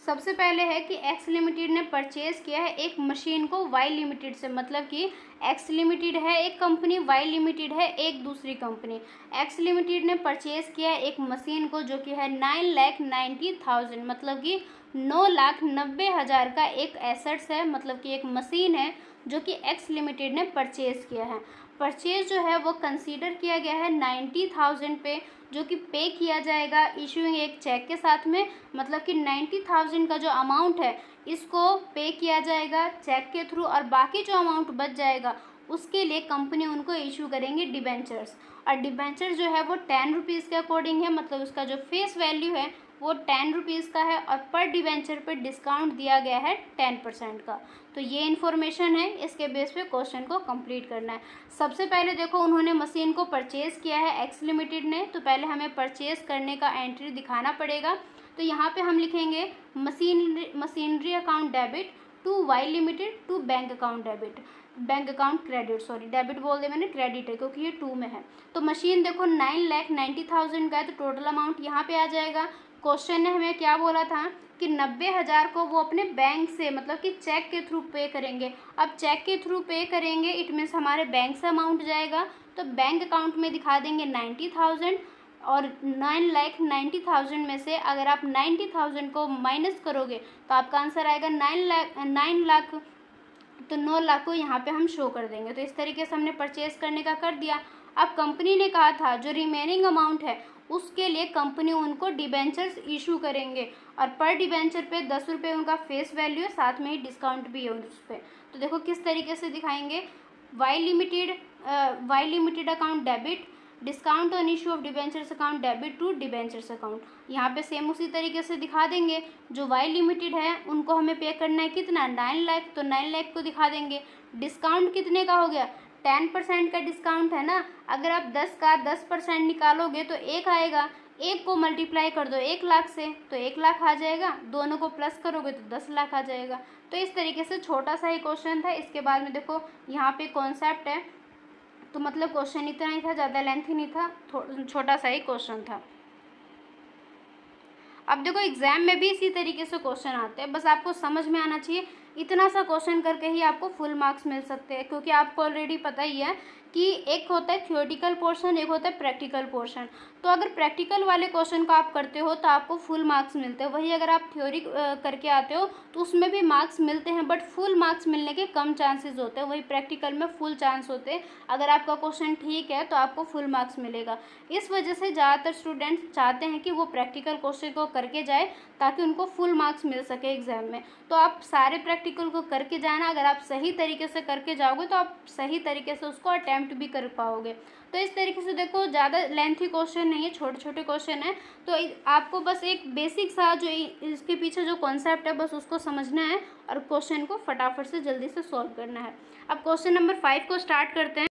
सबसे पहले है कि एक्स लिमिटेड ने परचेज़ किया है एक मशीन को वाई लिमिटेड से, मतलब कि एक्स लिमिटेड है एक कंपनी, वाई लिमिटेड है एक दूसरी कंपनी। एक्स लिमिटेड ने परचेज़ किया है एक मशीन को जो कि है 9,90,000, मतलब कि 9,90,000 का एक एसेट्स है, मतलब कि एक मशीन है जो कि एक्स लिमिटेड ने परचेज़ किया है। परचेज जो है वो कंसीडर किया गया है 90,000 पे, जो कि पे किया जाएगा इशूइंग एक चेक के साथ में, मतलब कि 90,000 का जो अमाउंट है इसको पे किया जाएगा चेक के थ्रू और बाकी जो अमाउंट बच जाएगा उसके लिए कंपनी उनको इशू करेंगे डिबेंचर्स। और डिबेंचर जो है वो 10 रुपीज़ के अकॉर्डिंग है, मतलब उसका जो फेस वैल्यू है वो 10 रुपीज़ का है और पर डिबेंचर पे डिस्काउंट दिया गया है 10% का। तो ये इन्फॉर्मेशन है, इसके बेस पे क्वेश्चन को कंप्लीट करना है। सबसे पहले देखो उन्होंने मशीन को परचेज़ किया है एक्स लिमिटेड ने, तो पहले हमें परचेज़ करने का एंट्री दिखाना पड़ेगा। तो यहाँ पे हम लिखेंगे machinery account debit to Y limited to bank account debit, bank account credit, sorry debit बोल दे मैंने, क्रेडिट है क्योंकि ये 2 में है। तो मशीन देखो 9,90,000 का है, तो टोटल अमाउंट यहाँ पे आ जाएगा। क्वेश्चन ने हमें क्या बोला था कि 90,000 को वो अपने बैंक से, मतलब कि चेक के थ्रू पे करेंगे। अब चेक के थ्रू पे करेंगे इट मीन्स हमारे बैंक से अमाउंट जाएगा, तो बैंक अकाउंट में दिखा देंगे 90,000 और 9,90,000 में से अगर आप 90,000 को माइनस करोगे तो आपका आंसर आएगा 9 लाख, तो 9 लाख को यहाँ पे हम शो कर देंगे। तो इस तरीके से हमने परचेज़ करने का कर दिया। अब कंपनी ने कहा था जो रिमेनिंग अमाउंट है उसके लिए कंपनी उनको डिबेंचर्स इशू करेंगे और पर डिबेंचर पे 10 रुपये उनका फेस वैल्यू है, साथ में ही डिस्काउंट भी है उस पर। तो देखो किस तरीके से दिखाएंगे, Y limited account debit, discount on issue of debentures account debit to debentures account. यहाँ पे सेम उसी तरीके से दिखा देंगे। जो वाई लिमिटेड है उनको हमें पे करना है कितना 9 लाख, तो 9 लाख को दिखा देंगे। डिस्काउंट कितने का हो गया 10% का डिस्काउंट है ना, अगर आप 10 का 10% निकालोगे तो 1 आएगा, 1 को मल्टीप्लाई कर दो 1 लाख से तो 1 लाख आ जाएगा, दोनों को प्लस करोगे तो 10 लाख आ जाएगा। तो इस तरीके से छोटा सा ही क्वेश्चन था। इसके बाद में देखो यहाँ पे कॉन्सेप्ट है, तो मतलब क्वेश्चन इतना ही था, ज़्यादा लेंथी नहीं था, छोटा सा ही क्वेश्चन था। अब देखो एग्जाम में भी इसी तरीके से क्वेश्चन आते हैं, बस आपको समझ में आना चाहिए। इतना सा क्वेश्चन करके ही आपको फुल मार्क्स मिल सकते हैं, क्योंकि आपको ऑलरेडी पता ही है कि एक होता है थ्योरेटिकल पोर्शन, एक होता है प्रैक्टिकल पोर्शन। तो अगर प्रैक्टिकल वाले क्वेश्चन को आप करते हो तो आपको फुल मार्क्स मिलते हैं, वही अगर आप थ्योरी करके आते हो तो उसमें भी मार्क्स मिलते हैं बट फुल मार्क्स मिलने के कम चांसेस होते हैं, वही प्रैक्टिकल में फुल चांस होते हैं। अगर आपका क्वेश्चन ठीक है तो आपको फुल मार्क्स मिलेगा। इस वजह से ज़्यादातर स्टूडेंट्स चाहते हैं कि वो प्रैक्टिकल क्वेश्चन को करके जाए ताकि उनको फुल मार्क्स मिल सके एग्जाम में। तो आप सारे प्रैक्टिकल को करके जाना, अगर आप सही तरीके से करके जाओगे तो आप सही तरीके से उसको अटैम्प्ट भी कर पाओगे। तो इस तरीके से देखो ज़्यादा लेंथी क्वेश्चन नहीं है, छोटे छोटे क्वेश्चन है। तो आपको बस एक बेसिक सा जो इसके पीछे जो कॉन्सेप्ट है बस उसको समझना है और क्वेश्चन को फटाफट से जल्दी से सॉल्व करना है। अब क्वेश्चन नंबर 5 को स्टार्ट करते हैं।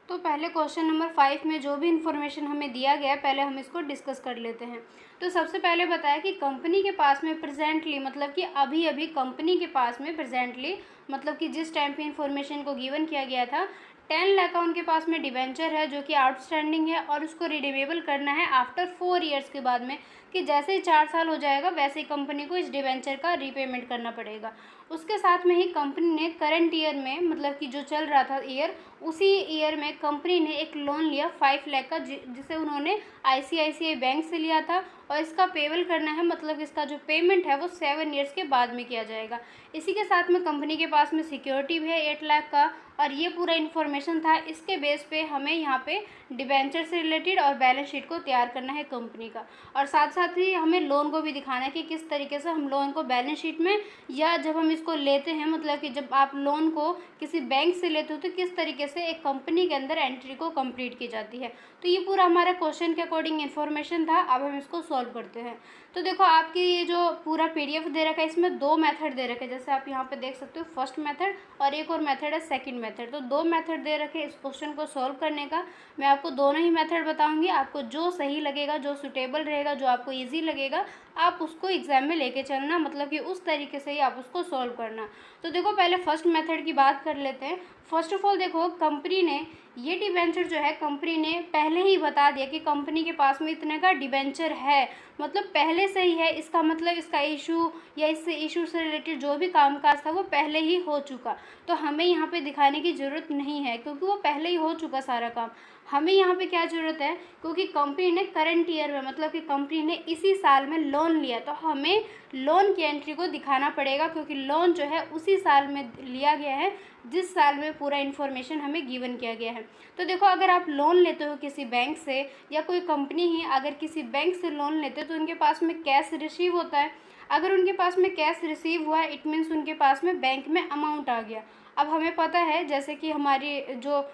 तो पहले क्वेश्चन नंबर 5 में जो भी इन्फॉर्मेशन हमें दिया गया है पहले हम इसको डिस्कस कर लेते हैं। तो सबसे पहले बताया कि कंपनी के पास में प्रेजेंटली, मतलब कि अभी अभी कंपनी के पास में प्रेजेंटली, मतलब कि जिस टाइम पे इन्फॉर्मेशन को गिवन किया गया था 10 लाख का उनके पास में डिबेंचर है जो कि आउटस्टैंडिंग है और उसको रिडीमेबल करना है आफ्टर 4 ईयर्स के बाद में, कि जैसे ही 4 साल हो जाएगा वैसे ही कंपनी को इस डिबेंचर का रीपेमेंट करना पड़ेगा। उसके साथ में ही कंपनी ने करंट ईयर में, मतलब कि जो चल रहा था ईयर, उसी ईयर में कंपनी ने एक लोन लिया 5 लाख का, जिसे उन्होंने ICICI बैंक से लिया था और इसका पेबल करना है, मतलब इसका जो पेमेंट है वो 7 ईयर्स के बाद में किया जाएगा। इसी के साथ में कंपनी के पास में सिक्योरिटी भी है 8 लाख का और ये पूरा इन्फॉर्मेशन था। इसके बेस पे हमें यहाँ पे डिबेंचर से रिलेटेड और बैलेंस शीट को तैयार करना है कंपनी का, और साथ साथ ही हमें लोन को भी दिखाना है कि किस तरीके से हम लोन को बैलेंस शीट में या जब हम इसको लेते हैं, मतलब कि जब आप लोन को किसी बैंक से लेते हो तो किस तरीके से एक कंपनी के अंदर एंट्री को कंप्लीट की जाती है। तो ये पूरा हमारा क्वेश्चन के अकॉर्डिंग इन्फॉर्मेशन था। अब हम इसको सॉल्व करते हैं। तो देखो आपकी ये जो पूरा PDF दे रखा है इसमें 2 मेथड दे रखे हैं, जैसे आप यहाँ पे देख सकते हो, फर्स्ट मेथड और एक और मेथड है सेकंड मेथड। तो 2 मेथड दे रखे हैं इस क्वेश्चन को सॉल्व करने का। मैं आपको दोनों ही मेथड बताऊंगी, आपको जो सही लगेगा, जो सूटेबल रहेगा, जो आपको ईजी लगेगा, आप उसको एग्जाम में लेके चलना, मतलब कि उस तरीके से ही आप उसको सॉल्व करना। तो देखो पहले फर्स्ट मेथड की बात कर लेते हैं। फर्स्ट ऑफ ऑल देखो, कंपनी ने ये डिबेंचर जो है, कंपनी ने पहले ही बता दिया कि कंपनी के पास में इतने का डिबेंचर है, मतलब पहले से ही है। इसका मतलब इसका इशू या इससे इशू से रिलेटेड जो भी कामकाज था वो पहले ही हो चुका। तो हमें यहाँ पे दिखाने की ज़रूरत नहीं है, क्योंकि वो पहले ही हो चुका सारा काम। हमें यहाँ पे क्या ज़रूरत है, क्योंकि कंपनी ने करंट ईयर में, मतलब कि कंपनी ने इसी साल में लोन लिया, तो हमें लोन की एंट्री को दिखाना पड़ेगा, क्योंकि लोन जो है उसी साल में लिया गया है जिस साल में पूरा इन्फॉर्मेशन हमें गिवन किया गया है। तो देखो अगर आप लोन लेते हो किसी बैंक से, या कोई कंपनी ही अगर किसी बैंक से लोन लेते हो तो उनके पास में कैश रिसीव होता है। अगर उनके पास में कैश रिसीव हुआ है, इट मीन्स उनके पास में बैंक में अमाउंट आ गया। अब हमें पता है जैसे कि हमारी जो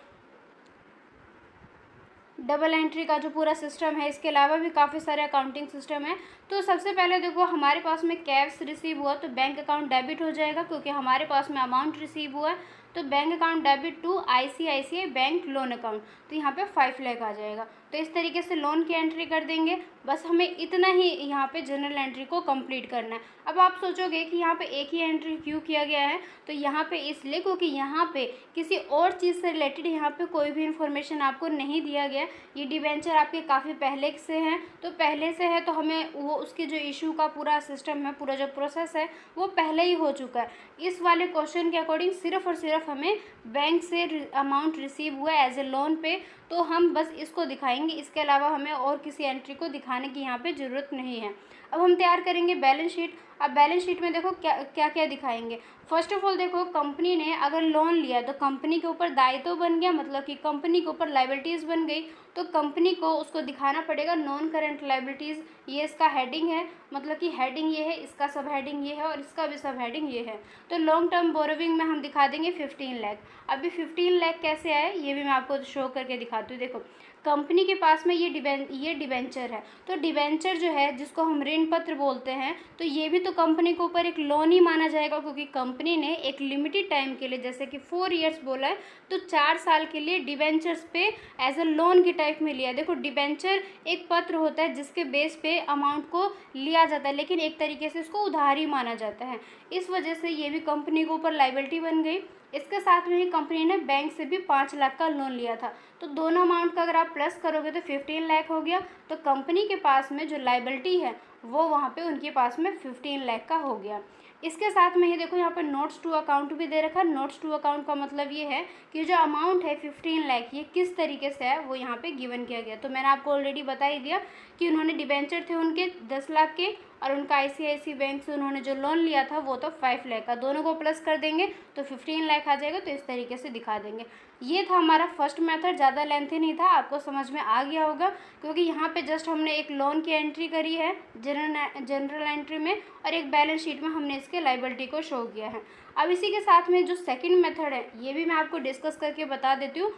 डबल एंट्री का जो पूरा सिस्टम है, इसके अलावा भी काफ़ी सारे अकाउंटिंग सिस्टम है। तो सबसे पहले देखो हमारे पास में कैश रिसीव हुआ तो बैंक अकाउंट डेबिट हो जाएगा, क्योंकि हमारे पास में अमाउंट रिसीव हुआ है। तो bank account debit to ICICI bank loan account, तो यहाँ पे 5 लाख आ जाएगा। तो इस तरीके से लोन की एंट्री कर देंगे। बस हमें इतना ही यहाँ पे जनरल एंट्री को कंप्लीट करना है। अब आप सोचोगे कि यहाँ पे एक ही एंट्री क्यों किया गया है, तो यहाँ पे इसलिए क्योंकि यहाँ पे किसी और चीज़ से रिलेटेड यहाँ पे कोई भी इन्फॉर्मेशन आपको नहीं दिया गया। ये डिबेंचर आपके काफ़ी पहले से हैं, तो पहले से है तो हमें वो उसके जो इशू का पूरा सिस्टम है, पूरा जो प्रोसेस है वो पहले ही हो चुका है। इस वाले क्वेश्चन के अकॉर्डिंग सिर्फ और सिर्फ हमें बैंक से अमाउंट रिसीव हुआ एज ए लोन पे, तो हम बस इसको दिखाएंगे। इसके अलावा हमें और किसी एंट्री को दिखाने की यहाँ पे ज़रूरत नहीं है। अब हम तैयार करेंगे बैलेंस शीट। अब बैलेंस शीट में देखो क्या क्या दिखाएंगे। फर्स्ट ऑफ ऑल देखो, कंपनी ने अगर लोन लिया तो कंपनी के ऊपर दायित्व बन गया, मतलब कि कंपनी के ऊपर लायबिलिटीज़ बन गई। तो कंपनी को उसको दिखाना पड़ेगा नॉन करंट लायबिलिटीज़। ये इसका हेडिंग है, मतलब कि हेडिंग ये है, इसका सब हेडिंग ये है और इसका भी सब हेडिंग ये है। तो लॉन्ग टर्म बोरोविंग में हम दिखा देंगे 15 लाख। अभी 15 लाख कैसे आए ये भी मैं आपको शो करके दिखाती हूँ। देखो कंपनी के पास में ये डिबेंचर है, तो डिबेंचर जो है जिसको हम ऋण पत्र बोलते हैं, तो ये भी तो कंपनी के ऊपर एक लोन ही माना जाएगा, क्योंकि कंपनी ने एक लिमिटेड टाइम के लिए, जैसे कि 4 ईयर्स बोला है, तो 4 साल के लिए डिबेंचर्स पे एज अ लोन के टाइप में लिया। देखो डिबेंचर एक पत्र होता है जिसके बेस पे अमाउंट को लिया जाता है, लेकिन एक तरीके से इसको उधारी माना जाता है। इस वजह से ये भी कंपनी के ऊपर लायबिलिटी बन गई। इसके साथ में ही कंपनी ने बैंक से भी 5 लाख का लोन लिया था, तो दोनों अमाउंट का अगर आप प्लस करोगे तो 15 लाख हो गया। तो कंपनी के पास में जो लायबिलिटी है वो वहाँ पे उनके पास में 15 लाख का हो गया। इसके साथ में ही देखो यहाँ पर नोट्स टू अकाउंट भी दे रखा है। नोट्स टू अकाउंट का मतलब ये है कि जो अमाउंट है 15 लाख, ये किस तरीके से है वो यहाँ पे गिवन किया गया। तो मैंने आपको ऑलरेडी बता ही दिया कि उन्होंने डिबेंचर थे उनके 10 लाख के, और उनका ICICI बैंक से उन्होंने जो लोन लिया था वो तो 5 लाख का। दोनों को प्लस कर देंगे तो 15 लाख आ जाएगा। तो इस तरीके से दिखा देंगे। ये था हमारा फर्स्ट मेथड, ज़्यादा लेंथी नहीं था, आपको समझ में आ गया होगा, क्योंकि यहाँ पे जस्ट हमने एक लोन की एंट्री करी है जनरल एंट्री में, और एक बैलेंस शीट में हमने इसके लायबिलिटी को शो किया है। अब इसी के साथ में जो सेकंड मेथड है ये भी मैं आपको डिस्कस करके बता देती हूँ।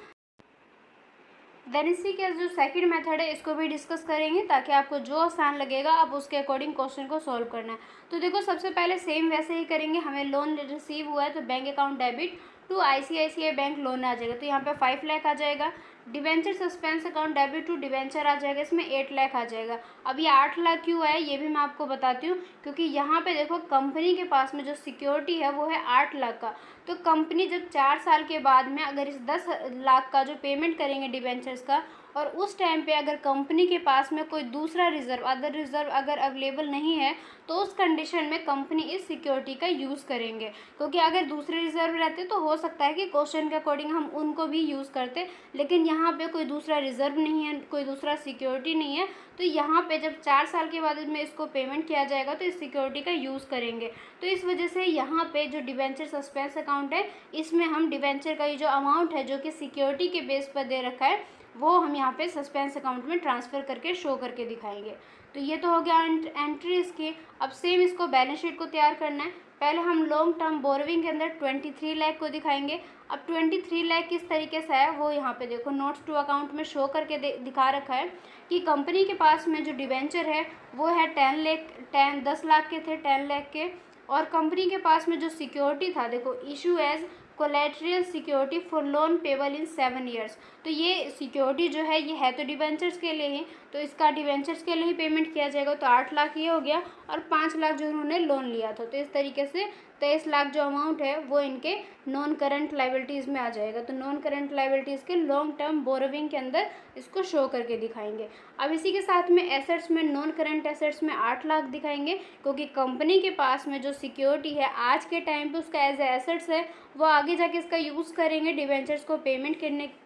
देन इसी के जो सेकंड मेथड है इसको भी डिस्कस करेंगे, ताकि आपको जो आसान लगेगा आप उसके अकॉर्डिंग क्वेश्चन को सॉल्व करना है। तो देखो सबसे पहले सेम वैसे ही करेंगे। हमें लोन रिसीव हुआ है तो bank account debit to ICICI bank loan आ जाएगा, तो यहाँ पे 5 लाख आ जाएगा। Debenture suspense account debit to debenture आ जाएगा, इसमें 8 लाख आ जाएगा। अब ये 8 लाख क्यों है ये भी मैं आपको बताती हूँ, क्योंकि यहाँ पे देखो कंपनी के पास में जो सिक्योरिटी है वो है 8 लाख का। तो कंपनी जब 4 साल के बाद में अगर इस 10 लाख का जो पेमेंट करेंगे डिबेंचर्स का, और उस टाइम पे अगर कंपनी के पास में कोई दूसरा अदर रिजर्व अगर अवेलेबल नहीं है, तो उस कंडीशन में कंपनी इस सिक्योरिटी का यूज़ करेंगे। क्योंकि अगर दूसरे रिजर्व रहते तो हो सकता है कि क्वेश्चन के अकॉर्डिंग हम उनको भी यूज़ करते, लेकिन यहाँ पे कोई दूसरा रिजर्व नहीं है, कोई दूसरा सिक्योरिटी नहीं है। तो यहाँ पे जब 4 साल के बाद में इसको पेमेंट किया जाएगा तो इस सिक्योरिटी का यूज़ करेंगे। तो इस वजह से यहाँ पे जो डिबेंचर सस्पेंस अकाउंट है, इसमें हम डिबेंचर का ये जो अमाउंट है जो कि सिक्योरिटी के बेस पर दे रखा है, वो हम यहाँ पे सस्पेंस अकाउंट में ट्रांसफ़र करके शो करके दिखाएंगे। तो ये तो हो गया एंट्री इसकी। अब सेम इसको बैलेंस शीट को तैयार करना है। पहले हम लॉन्ग टर्म बोरोविंग के अंदर 23 लाख को दिखाएंगे। अब 23 लाख किस तरीके से है वो यहाँ पे देखो नोट्स टू अकाउंट में शो करके दिखा रखा है कि कंपनी के पास में जो डिबेंचर है वो है 10 लाख के थे, 10 लाख के। और कंपनी के पास में जो सिक्योरिटी था देखो issue as collateral security for loan payable in 7 years. तो ये सिक्योरिटी जो है ये है तो डिबेंचर्स के लिए ही, तो इसका डिबेंचर्स के लिए ही पेमेंट किया जाएगा। तो 8 लाख ये हो गया और 5 लाख जो उन्होंने लोन लिया था, तो इस तरीके से 23 लाख जो अमाउंट है वो इनके नॉन करंट लाइबिलिटीज़ में आ जाएगा। तो नॉन करंट लाइबिलिटीज़ के लॉन्ग टर्म बोरोविंग के अंदर इसको शो करके दिखाएंगे। अब इसी के साथ में एसेट्स में नॉन करंट एसेट्स में 8 लाख दिखाएंगे, क्योंकि कंपनी के पास में जो सिक्योरिटी है आज के टाइम पे उसका एज एसेट्स है, वो आगे जाके इसका यूज़ करेंगे डिबेंचर्स को पेमेंट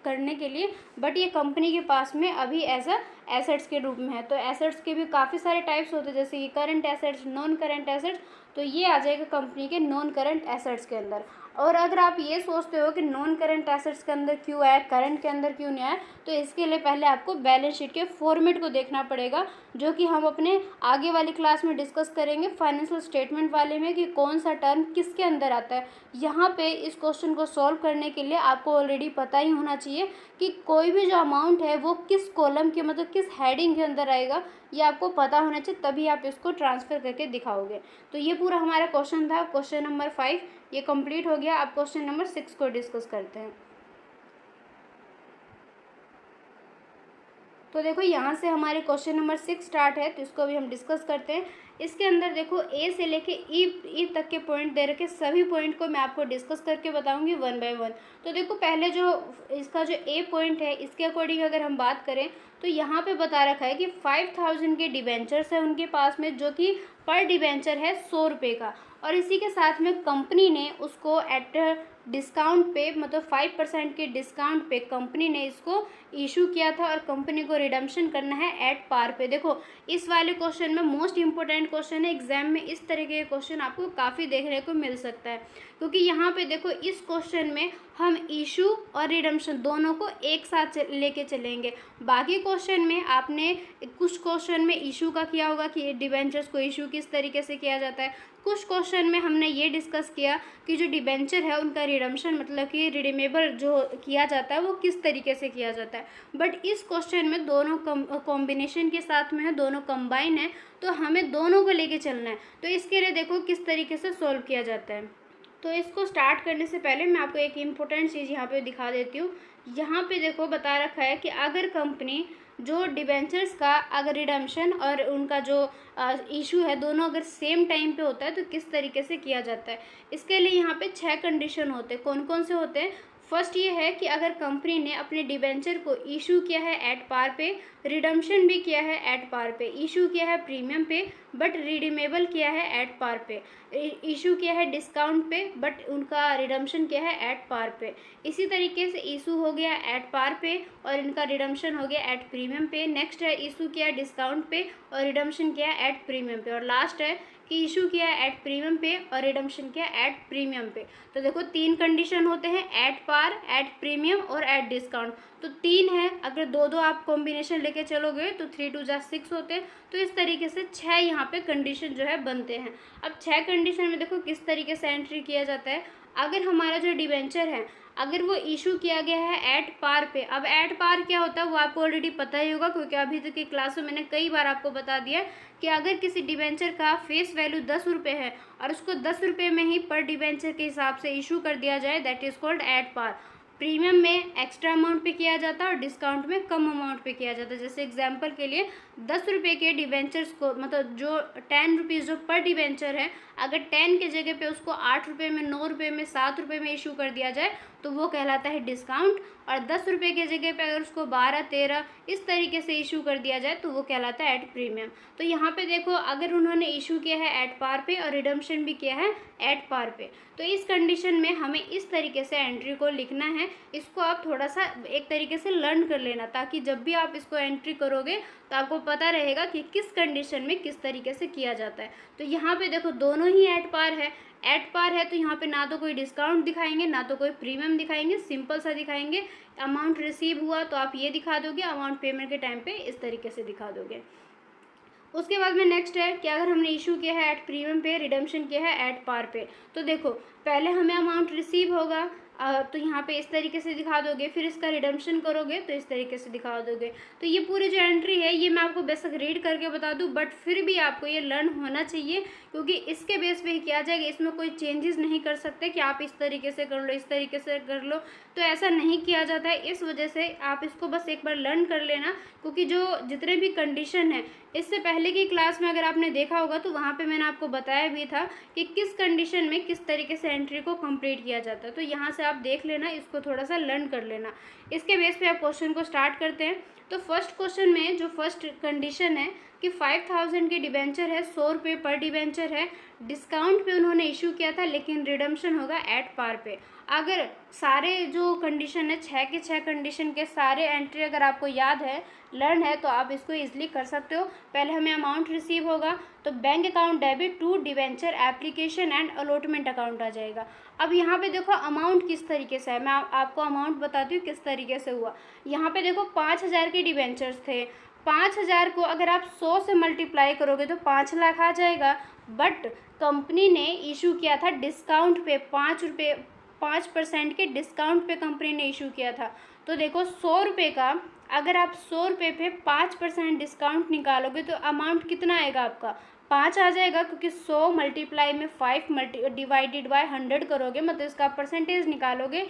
करने के लिए, बट ये कंपनी के पास में अभी एज अ एसेट्स के रूप में है। तो एसेट्स के भी काफ़ी सारे टाइप्स होते हैं, जैसे कि current assets, non current assets, तो ये आ जाएगा कंपनी के नॉन करंट एसेट्स के अंदर। और अगर आप ये सोचते हो कि नॉन करंट एसेट्स के अंदर क्यों आया, करंट के अंदर क्यों नहीं आया, तो इसके लिए पहले आपको बैलेंस शीट के फॉर्मेट को देखना पड़ेगा, जो कि हम अपने आगे वाली क्लास में डिस्कस करेंगे फाइनेंशियल स्टेटमेंट वाले में कि कौन सा टर्म किसके अंदर आता है। यहाँ पे इस क्वेश्चन को सॉल्व करने के लिए आपको ऑलरेडी पता ही होना चाहिए कि कोई भी जो अमाउंट है वो किस कॉलम के मतलब किस हेडिंग के अंदर आएगा, ये आपको पता होना चाहिए, तभी आप इसको ट्रांसफ़र करके दिखाओगे। तो ये पूरा हमारा क्वेश्चन था, क्वेश्चन नंबर 5 ये कंप्लीट हो गया। अब क्वेश्चन नंबर 6 को डिस्कस करते हैं। तो देखो यहाँ से हमारे क्वेश्चन नंबर 6 स्टार्ट है, तो इसको अभी हम डिस्कस करते हैं। इसके अंदर देखो ए से लेके ई तक के पॉइंट दे रखे, सभी पॉइंट को मैं आपको डिस्कस करके बताऊंगी 1 बाय 1। तो देखो पहले जो इसका जो ए पॉइंट है इसके अकॉर्डिंग अगर हम बात करें तो यहाँ पे बता रखा है कि 5000 के डिबेंचर्स है उनके पास में, जो कि पर डिबेंचर है 100 रुपये का, और इसी के साथ में कंपनी ने उसको एट डिस्काउंट पे मतलब 5% के डिस्काउंट पे कंपनी ने इसको इशू किया था, और कंपनी को रिडम्पशन करना है एट पार पे। देखो इस वाले क्वेश्चन में मोस्ट इंपॉर्टेंट क्वेश्चन है, एग्जाम में इस तरह के क्वेश्चन आपको काफ़ी देखने को मिल सकता है, क्योंकि यहाँ पे देखो इस क्वेश्चन में हम इशू और रिडम्पशन दोनों को एक साथ लेके चलेंगे। बाकी क्वेश्चन में आपने कुछ क्वेश्चन में इशू का किया होगा कि डिबेंचर्स को इशू किस तरीके से किया जाता है, कुछ क्वेश्चन में हमने ये डिस्कस किया कि जो डिबेंचर है उनका रिडम्पशन मतलब कि रिडीमेबल जो किया जाता है वो किस तरीके से किया जाता है। बट इस क्वेश्चन में दोनों कॉम्बिनेशन के साथ में है, दोनों कंबाइन है, तो हमें दोनों को लेके चलना है। तो इसके लिए देखो किस तरीके से सॉल्व किया जाता है। तो इसको स्टार्ट करने से पहले मैं आपको एक इम्पोर्टेंट चीज़ यहाँ पे दिखा देती हूँ। यहाँ पे देखो बता रखा है कि अगर कंपनी जो डिबेंचर्स का अगर रिडम्पशन और उनका जो इशू है दोनों अगर सेम टाइम पे होता है तो किस तरीके से किया जाता है। इसके लिए यहाँ पे 6 कंडीशन होते हैं। कौन कौन से होते हैं? फर्स्ट ये है कि अगर कंपनी ने अपने डिबेंचर को इशू किया है एट पार पे, रिडम्पशन भी किया है एट पार पे, इशू किया है प्रीमियम पे बट रिडीमेबल किया है एट पार पे, इशू किया है डिस्काउंट पे बट उनका रिडम्पशन किया है एट पार पे। इसी तरीके से इशू हो गया एट पार पे और इनका रिडम्पशन हो गया एट प्रीमियम पे। नेक्स्ट है इशू किया डिस्काउंट पे और रिडम्पशन किया एट प्रीमियम पे। और लास्ट है कि इशू किया एट प्रीमियम पे और रिडम्पशन किया एट प्रीमियम पे। तो देखो 3 कंडीशन होते हैं, एट पार, एट प्रीमियम और एट डिस्काउंट। तो 3 है, अगर 2-2 आप कॉम्बिनेशन लेके चलोगे तो 3 2 जा 6 होते हैं। तो इस तरीके से 6 यहाँ पे कंडीशन जो है बनते हैं। अब 6 कंडीशन में देखो किस तरीके से एंट्री किया जाता है। अगर हमारा जो डिबेंचर है अगर वो इशू किया गया है एट पार पे, अब एट पार क्या होता है वो आपको ऑलरेडी पता ही होगा, क्योंकि अभी तक की क्लास में मैंने कई बार आपको बता दिया कि अगर किसी डिबेंचर का फेस वैल्यू 10 रुपये है और उसको 10 रुपये में ही पर डिबेंचर के हिसाब से इशू कर दिया जाए, that is called at par. Premium में एक्स्ट्रा अमाउंट पे किया जाता है और डिस्काउंट में कम अमाउंट पे किया जाता है। जैसे एग्जांपल के लिए 10 रुपये के डिबेंचर्स को मतलब जो 10 रुपीज़ जो पर डिबेंचर है, अगर 10 के जगह पे उसको 8 रुपये में, 9 रुपये में, 7 रुपये में इशू कर दिया जाए तो वो कहलाता है डिस्काउंट। और 10 रुपये के जगह पे अगर उसको 12, 13 इस तरीके से इशू कर दिया जाए तो वो कहलाता है एट प्रीमियम। तो यहाँ पे देखो अगर उन्होंने इशू किया है एट पार पे और रिडम्पशन भी किया है एट पार पे, तो इस कंडीशन में हमें इस तरीके से एंट्री को लिखना है। इसको आप थोड़ा सा एक तरीके से लर्न कर लेना, ताकि जब भी आप इसको एंट्री करोगे तो आपको पता रहेगा कि किस कंडीशन में किस तरीके से किया जाता है। तो यहाँ पे देखो दोनों ही एट पार है। एट पार है तो यहाँ पे ना तो कोई डिस्काउंट दिखाएंगे ना तो कोई प्रीमियम दिखाएंगे, सिंपल सा दिखाएंगे। अमाउंट रिसीव हुआ तो आप ये दिखा दोगे, अमाउंट पेमेंट के टाइम पे इस तरीके से दिखा दोगे। उसके बाद में नेक्स्ट है कि अगर हमने इशू किया है एट प्रीमियम पे, रिडम्पशन किया है एट पार पे, तो देखो पहले हमें अमाउंट रिसीव होगा, तो यहाँ पे इस तरीके से दिखा दोगे, फिर इसका रिडम्पशन करोगे तो इस तरीके से दिखा दोगे। तो ये पूरी जो एंट्री है ये मैं आपको बेसिक रीड करके बता दूँ, बट फिर भी आपको ये लर्न होना चाहिए, क्योंकि इसके बेस पे ही किया जाएगा, इसमें कोई चेंजेस नहीं कर सकते कि आप इस तरीके से कर लो, इस तरीके से कर लो, तो ऐसा नहीं किया जाता है। इस वजह से आप इसको बस एक बार लर्न कर लेना, क्योंकि जो जितने भी कंडीशन है, इससे पहले की क्लास में अगर आपने देखा होगा तो वहाँ पे मैंने आपको बताया भी था कि किस कंडीशन में किस तरीके से एंट्री को कंप्लीट किया जाता है। तो यहाँ से आप देख लेना, इसको थोड़ा सा लर्न कर लेना। इसके बेस पे आप क्वेश्चन को स्टार्ट करते हैं। तो फर्स्ट क्वेश्चन में जो फर्स्ट कंडीशन है कि 5000 की डिबेंचर है, 100 रुपये पर डिबेंचर है, डिस्काउंट पे उन्होंने इशू किया था, लेकिन रिडम्पशन होगा एट पार पे। अगर सारे जो कंडीशन है, 6 के 6 कंडीशन के सारे एंट्री अगर आपको याद है, लर्न है, तो आप इसको इजीली कर सकते हो। पहले हमें अमाउंट रिसीव होगा तो bank account debit to debenture application and allotment account आ जाएगा। अब यहाँ पे देखो अमाउंट किस तरीके से है, मैं आपको अमाउंट बताती हूँ किस तरीके से हुआ। यहाँ पे देखो 5000 के डिबेंचर्स थे, 5000 को अगर आप 100 से मल्टीप्लाई करोगे तो 5 लाख आ जाएगा, बट कंपनी ने इशू किया था डिस्काउंट पे, 5% के डिस्काउंट पे कंपनी ने इशू किया था। तो देखो 100 रुपये का अगर आप 100 रुपये पे 5% डिस्काउंट निकालोगे तो अमाउंट कितना आएगा आपका, 5 आ जाएगा, क्योंकि 100 मल्टीप्लाई में 5 डिवाइडेड बाय 100 करोगे, मतलब इसका परसेंटेज निकालोगे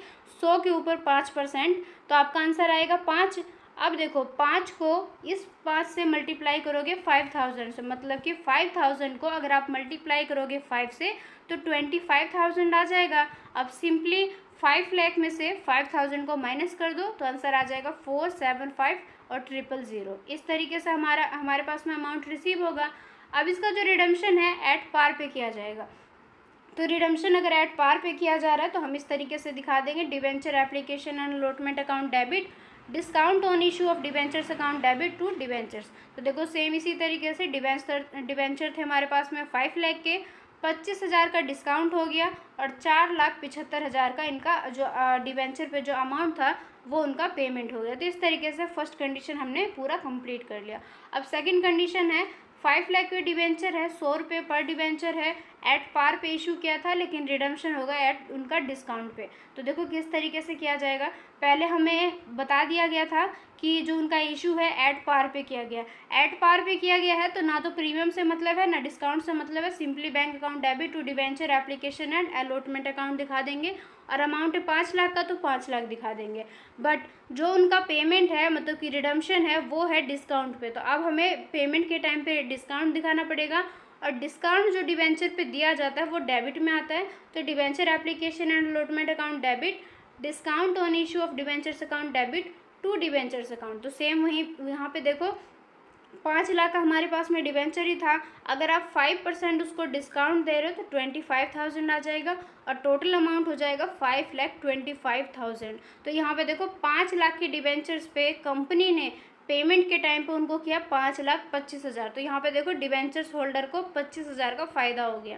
100 के ऊपर 5%, तो आपका आंसर आएगा 5। अब देखो 5 को इस 5 से मल्टीप्लाई करोगे 5000 से, मतलब कि 5000 को अगर आप मल्टीप्लाई करोगे 5 से तो 25000 आ जाएगा। अब सिंपली 5 लाख में से 5000 को माइनस कर दो तो आंसर आ जाएगा 475 और 000। इस तरीके से हमारे पास में अमाउंट रिसीव होगा। अब इसका जो रिडम्पशन है एट पार पे किया जाएगा। तो रिडम्पशन अगर एट पार पे किया जा रहा है तो हम इस तरीके से दिखा देंगे, debenture application and allotment account debit, discount on issue of debentures account debit to debentures. तो देखो सेम इसी तरीके से डिबेंचर थे हमारे पास में 5 लाख के, 25,000 का डिस्काउंट हो गया और 4,75,000 का इनका जो डिबेंचर पे जो अमाउंट था वो उनका पेमेंट हो गया। तो इस तरीके से फर्स्ट कंडीशन हमने पूरा कंप्लीट कर लिया। अब सेकंड कंडीशन है 5 लाख के डिबेंचर है, 100 रुपये पर डिबेंचर है, एट पार पे इशू किया था, लेकिन रिडम्पशन होगा एट उनका डिस्काउंट पे। तो देखो किस तरीके से किया जाएगा। पहले हमें बता दिया गया था कि जो उनका इशू है एट पार पे किया गया, एट पार पे किया गया है तो ना तो प्रीमियम से मतलब है ना डिस्काउंट से मतलब है, simply bank account debit to debenture application and allotment account दिखा देंगे, और अमाउंट है 5 लाख का तो 5 लाख दिखा देंगे। बट जो उनका पेमेंट है मतलब कि रिडम्पशन है वो है डिस्काउंट पे, तो अब हमें पेमेंट के टाइम पे डिस्काउंट दिखाना पड़ेगा, और डिस्काउंट जो डिबेंचर पे दिया जाता है वो डेबिट में आता है। तो debenture application and allotment account debit, discount on issue of debentures account debit to debentures account. तो सेम वहीं यहाँ पे देखो 5 लाख का हमारे पास में डिबेंचर ही था, अगर आप 5% उसको डिस्काउंट दे रहे हो तो 25,000 आ जाएगा और टोटल अमाउंट हो जाएगा 5,25,000। तो यहाँ पे देखो 5 लाख के डिबेंचर्स पे कंपनी ने पेमेंट के टाइम पे उनको किया 5,25,000। तो यहाँ पे देखो डिबेंचर्स होल्डर को 25,000 का फ़ायदा हो गया।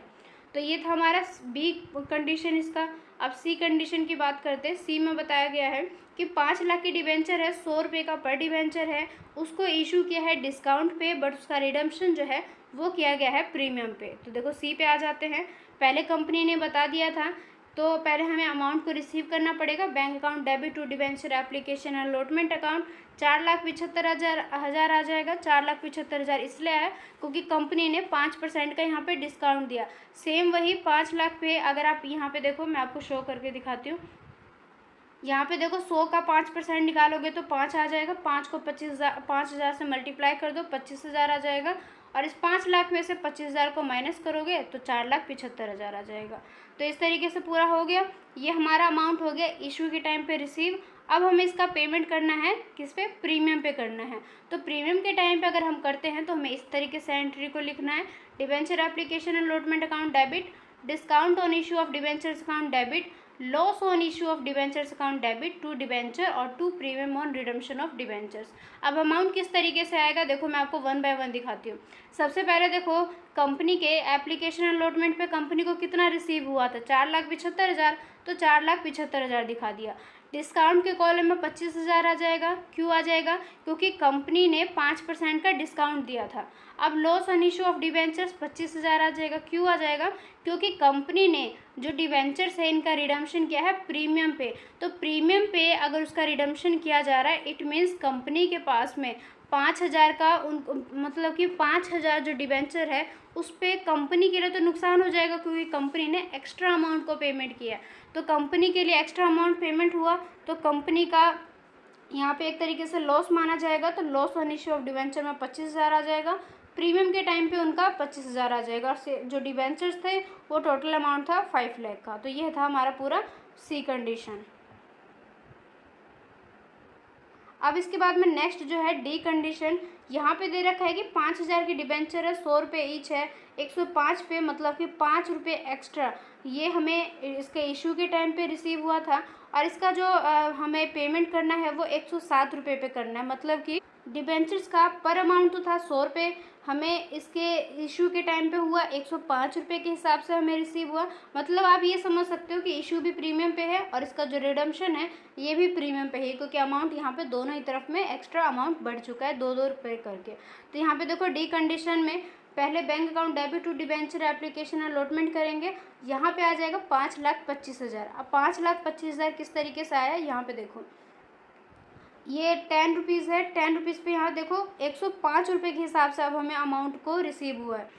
तो ये था हमारा बी कंडीशन इसका। अब सी कंडीशन की बात करते हैं। सी में बताया गया है कि 5 लाख की डिबेंचर है, 100 रुपये का पर डिबेंचर है, उसको इशू किया है डिस्काउंट पे, बट उसका रिडम्पशन जो है वो किया गया है प्रीमियम पे। तो देखो सी पे आ जाते हैं। पहले कंपनी ने बता दिया था, तो पहले हमें अमाउंट को रिसीव करना पड़ेगा, bank account debit to debenture application allotment account 4,75,000 आ जाएगा। 4,75,000 इसलिए है क्योंकि कंपनी ने 5% का यहाँ पे डिस्काउंट दिया। सेम वही 5 लाख पे अगर आप यहाँ पे देखो, मैं आपको शो करके दिखाती हूँ। यहाँ पे देखो 100 का 5% निकालोगे तो 5 आ जाएगा, 5 को 5,000 से मल्टीप्लाई कर दो 25,000 आ जाएगा, और इस 5 लाख में से 25,000 को माइनस करोगे तो 4,75,000 आ जाएगा। तो इस तरीके से पूरा हो गया। ये हमारा अमाउंट हो गया इशू के टाइम पे रिसीव। अब हमें इसका पेमेंट करना है किस पे, प्रीमियम पे करना है। तो प्रीमियम के टाइम पे अगर हम करते हैं तो हमें इस तरीके से एंट्री को लिखना है, debenture application allotment account debit, discount on issue of debentures account debit, loss on issue of debentures account debit to debenture और to premium on redemption of debentures. अब अमाउंट किस तरीके से आएगा देखो, मैं आपको 1 बाय 1 दिखाती हूँ। सबसे पहले देखो कंपनी के एप्लीकेशन अलॉटमेंट पे कंपनी को कितना रिसीव हुआ था, 4,75,000, तो 4,75,000 दिखा दिया। डिस्काउंट के कॉलम में 25,000 आ जाएगा। क्यों आ जाएगा? क्योंकि कंपनी ने 5% का डिस्काउंट दिया था। अब loss on issue of debentures 25,000 आ जाएगा। क्यों आ जाएगा? क्योंकि कंपनी ने जो डिबेंचर्स है इनका रिडम्पशन किया है प्रीमियम पे। तो प्रीमियम पे अगर उसका रिडम्पशन किया जा रहा है, इट मीन्स कंपनी के पास में 5,000 का मतलब कि 5,000 जो डिबेंचर है उस पर कंपनी के लिए तो नुकसान हो जाएगा, क्योंकि कंपनी ने एक्स्ट्रा अमाउंट को पेमेंट किया। तो कंपनी के लिए एक्स्ट्रा अमाउंट पेमेंट हुआ तो कंपनी का यहाँ पे एक तरीके से लॉस माना जाएगा। तो loss on issue of debenture में 25,000 आ जाएगा। प्रीमियम के टाइम पे उनका 25,000 आ जाएगा। और जो डिबेंचर्स थे वो टोटल अमाउंट था 5 लाख का। तो ये था हमारा पूरा सी कंडीशन। अब इसके बाद में नेक्स्ट जो है डी कंडीशन, यहाँ पे दे रखा है कि 5,000 की डिबेंचर है, 100 रुपये ईच है, 105 पे मतलब कि 5 रुपये एक्स्ट्रा ये हमें इसके इशू के टाइम पे रिसीव हुआ था। और इसका जो हमें पेमेंट करना है वो 107 रुपये पे करना है। मतलब कि डिबेंचर्स का पर अमाउंट तो था 100 रुपये, हमें इसके इशू के टाइम पे हुआ 105 रुपये के हिसाब से हमें रिसीव हुआ। मतलब आप ये समझ सकते हो कि इशू भी प्रीमियम पे है और इसका जो रिडम्पशन है ये भी प्रीमियम पे है, क्योंकि अमाउंट यहाँ पे दोनों ही तरफ में एक्स्ट्रा अमाउंट बढ़ चुका है 2-2 रुपये करके। तो यहाँ पे देखो डी कंडीशन में पहले bank account debit to debenture application allotment करेंगे। यहाँ पे आ जाएगा 5,25,000। अब 5,25,000 किस तरीके से आया यहाँ पे देखो, ये 10 रुपीज़ है, 10 रुपीज़ पे यहाँ देखो 105 रुपये के हिसाब से अब हमें अमाउंट को रिसीव हुआ है।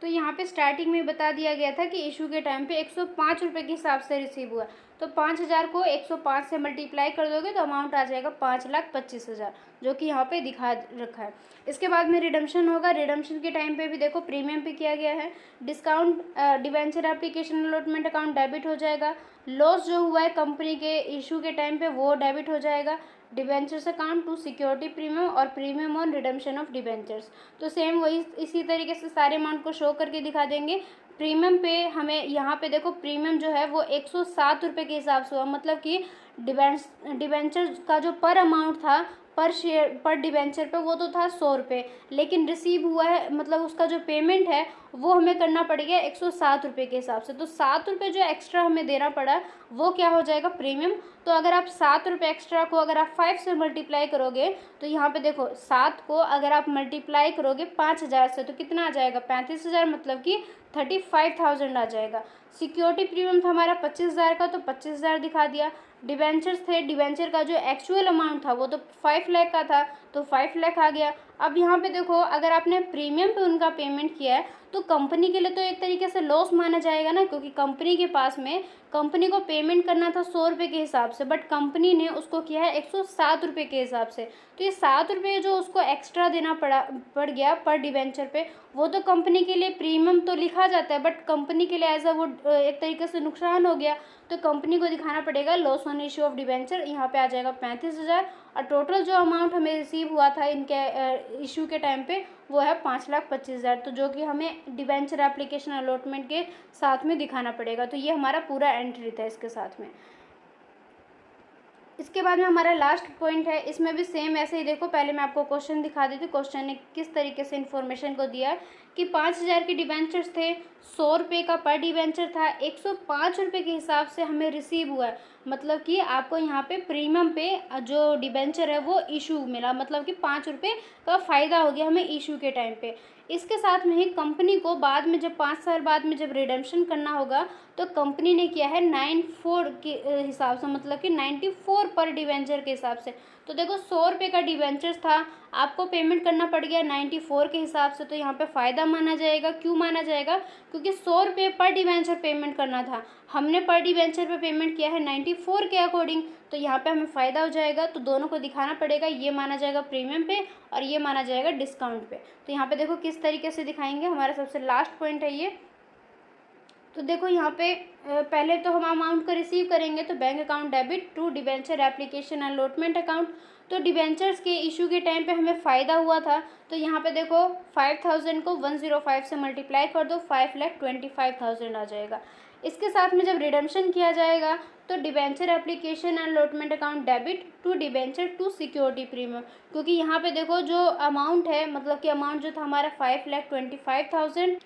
तो यहाँ पे स्टार्टिंग में बता दिया गया था कि इशू के टाइम पे 105 रुपये के हिसाब से रिसीव हुआ। तो 5,000 को 105 से मल्टीप्लाई कर दोगे तो अमाउंट आ जाएगा 5,25,000, जो कि यहाँ पे दिखा रखा है। इसके बाद में रिडम्पशन होगा। रिडम्पशन के टाइम पे भी देखो प्रीमियम पे किया गया है। Discount debenture application allotment account debit हो जाएगा। लॉस जो हुआ है कंपनी के इशू के टाइम पे वो डेबिट हो जाएगा। Debentures account to security premium और premium on redemption of debentures. तो सेम वही इसी तरीके से सारे अमाउंट को शो करके दिखा देंगे। प्रीमियम पे हमें यहाँ पे देखो प्रीमियम जो है वो 107 रुपये के हिसाब से हुआ। मतलब कि डिबेंचर का जो पर अमाउंट था पर शेयर पर डिबेंचर पे वो तो था 100 रुपये, लेकिन रिसीव हुआ है मतलब उसका जो पेमेंट है वो हमें करना पड़ेगा 107 रुपये के हिसाब से। तो 7 रुपये जो एक्स्ट्रा हमें देना पड़ा वो क्या हो जाएगा? प्रीमियम। तो अगर आप 7 रुपये एक्स्ट्रा को अगर आप 5 से मल्टीप्लाई करोगे तो यहाँ पे देखो 7 को अगर आप मल्टीप्लाई करोगे 5,000 से तो कितना आ जाएगा? 35,000, मतलब कि 35,000 आ जाएगा। सिक्योरिटी प्रीमियम था हमारा 25,000 का, तो 25,000 दिखा दिया। डिबेंचर्स थे, डिबेंचर का जो एक्चुअल अमाउंट था वो तो 5 लाख का था, तो 5 लाख आ गया। अब यहाँ पे देखो अगर आपने प्रीमियम पे उनका पेमेंट किया है तो कंपनी के लिए तो एक तरीके से लॉस माना जाएगा ना, क्योंकि कंपनी के पास में कंपनी को पेमेंट करना था 100 रुपये के हिसाब से, बट कंपनी ने उसको किया है 107 रुपये के हिसाब से। तो ये 7 रुपये जो उसको एक्स्ट्रा देना पड़ गया पर डिबेंचर पे, वो तो कंपनी के लिए प्रीमियम तो लिखा जाता है बट कंपनी के लिए एज अ वो एक तरीके से नुकसान हो गया। तो कंपनी को दिखाना पड़ेगा loss on issue of debenture. यहाँ पे आ जाएगा 35,000 और टोटल जो अमाउंट हमें रिसीव हुआ था इनके इशू के टाइम पे वो है 5,25,000। तो जो कि हमें डिबेंचर एप्लीकेशन अलॉटमेंट के साथ में दिखाना पड़ेगा। तो ये हमारा पूरा एंट्री था इसके साथ में। इसके बाद में हमारा लास्ट पॉइंट है, इसमें भी सेम ऐसे ही देखो, पहले मैं आपको क्वेश्चन दिखा देती हूँ। क्वेश्चन ने किस तरीके से इन्फॉर्मेशन को दिया है कि 5,000 के डिबेंचर्स थे, 100 रुपये का पर डिबेंचर था, 105 रुपये के हिसाब से हमें रिसीव हुआ है। मतलब कि आपको यहाँ पे प्रीमियम पे जो डिबेंचर है वो इशू मिला, मतलब कि 5 रुपये का फ़ायदा हो गया हमें इशू के टाइम पे। इसके साथ में ही कंपनी को बाद में जब 5 साल बाद में जब रिडम्पशन करना होगा तो कंपनी ने किया है 94 के हिसाब से, मतलब कि 94 पर डिबेंचर के हिसाब से। तो देखो 100 रुपये का डिबेंचर्स था, आपको पेमेंट करना पड़ गया 94 के हिसाब से, तो यहाँ पे फ़ायदा माना जाएगा। क्यों माना जाएगा? क्योंकि 100 रुपये पर डिबेंचर पेमेंट करना था, हमने पर डिबेंचर पे पेमेंट किया है 94 के अकॉर्डिंग, तो यहाँ पे हमें फ़ायदा हो जाएगा। तो दोनों को दिखाना पड़ेगा, ये माना जाएगा प्रीमियम पे और ये माना जाएगा डिस्काउंट पे। तो यहाँ पे देखो किस तरीके से दिखाएंगे, हमारा सबसे लास्ट पॉइंट है ये। तो देखो यहाँ पे पहले तो हम अमाउंट को रिसीव करेंगे, तो bank account debit to debenture application allotment account. तो डिबेंचर्स के इशू के टाइम पे हमें फ़ायदा हुआ था, तो यहाँ पे देखो 5,000 को 105 से मल्टीप्लाई कर दो, 5,25,000 आ जाएगा। इसके साथ में जब रिडम्पशन किया जाएगा तो debenture application allotment account debit to debenture to security premium, क्योंकि यहाँ पे देखो जो अमाउंट है, मतलब कि अमाउंट जो था हमारा 5,25,000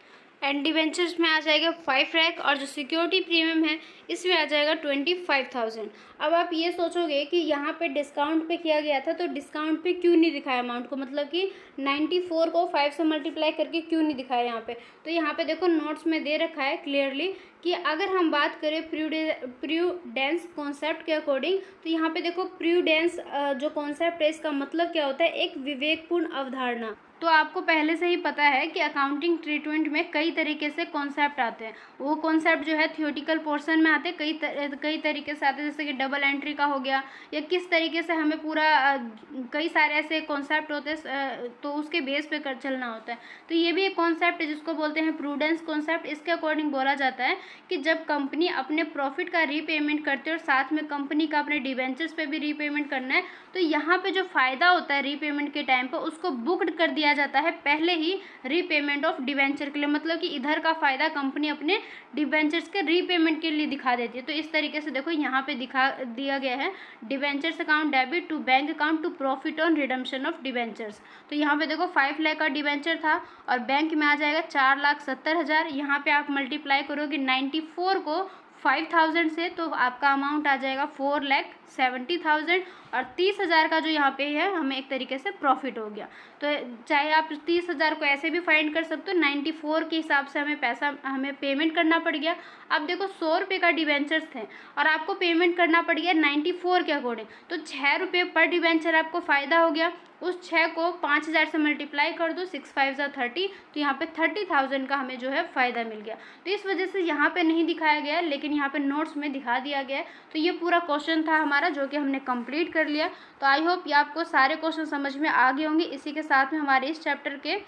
एंड डिवेंचर्स में आ जाएगा 5 लाख और जो सिक्योरिटी प्रीमियम है इसमें आ जाएगा 25,000। अब आप ये सोचोगे कि यहाँ पे डिस्काउंट पे किया गया था तो डिस्काउंट पे क्यों नहीं दिखाया अमाउंट को, मतलब कि 94 को 5 से मल्टीप्लाई करके क्यों नहीं दिखाया यहाँ पे। तो यहाँ पे देखो नोट्स में दे रखा है क्लियरली कि अगर हम बात करें प्रूडेंस कॉन्सेप्ट के अकॉर्डिंग, तो यहाँ पे देखो प्रूडेंस जो कॉन्सेप्ट है इसका मतलब क्या होता है, एक विवेकपूर्ण अवधारणा। तो आपको पहले से ही पता है कि अकाउंटिंग ट्रीटमेंट में कई तरीके से कॉन्सेप्ट आते हैं। वो कॉन्सेप्ट जो है थियोटिकल पोर्शन में आते हैं, कई तरीके से आते हैं, जैसे कि डबल एंट्री का हो गया, या किस तरीके से हमें पूरा कई सारे ऐसे कॉन्सेप्ट होते हैं तो उसके बेस पे कर चलना होता है। तो ये भी एक कॉन्सेप्ट है जिसको बोलते हैं प्रूडेंस कॉन्सेप्ट। इसके अकॉर्डिंग बोला जाता है कि जब कंपनी अपने प्रॉफिट का रीपेमेंट करती है और साथ में कंपनी का अपने डिवेंचर्स पे भी रीपेमेंट करना है, तो यहाँ पे जो फ़ायदा होता है रीपेमेंट के टाइम पर उसको बुक्ड कर दिया जाता है पहले ही रीपेमेंट ऑफ डिवेंचर के लिए। मतलब कि इधर का फ़ायदा कंपनी अपने डिवेंचर्स के रीपेमेंट के लिए दिखा देती है। तो इस तरीके से देखो यहाँ पे दिखा दिया गया है debentures account debit to bank account to profit on redemption of debentures. तो यहाँ पे देखो 5 लाख का डिवेंचर था और बैंक में आ जाएगा 4,70,000। यहाँ पे आप मल्टीप्लाई करोगे 94 को 5,000 से तो आपका अमाउंट आ जाएगा 4,70,000 और 30,000 का जो यहाँ पे है हमें एक तरीके से प्रॉफिट हो गया। तो चाहे आप 30,000 को ऐसे भी फाइंड कर सकते हो, 94 के हिसाब से हमें पेमेंट करना पड़ गया। अब देखो 100 रुपये का डिवेंचर्स थे और आपको पेमेंट करना पड़ गया 94 के अकॉर्डिंग, तो 6 रुपये पर डिवेंचर आपको फ़ायदा हो गया। उस 6 को 5,000 से मल्टीप्लाई कर दो, 6 5 जा 30, तो यहाँ पे 30,000 का हमें जो है फ़ायदा मिल गया। तो इस वजह से यहाँ पे नहीं दिखाया गया लेकिन यहाँ पे नोट्स में दिखा दिया गया है। तो ये पूरा क्वेश्चन था हमारा जो कि हमने कंप्लीट कर लिया। तो आई होप ये आपको सारे क्वेश्चन समझ में आ गए होंगे। इसी के साथ में हमारे इस चैप्टर के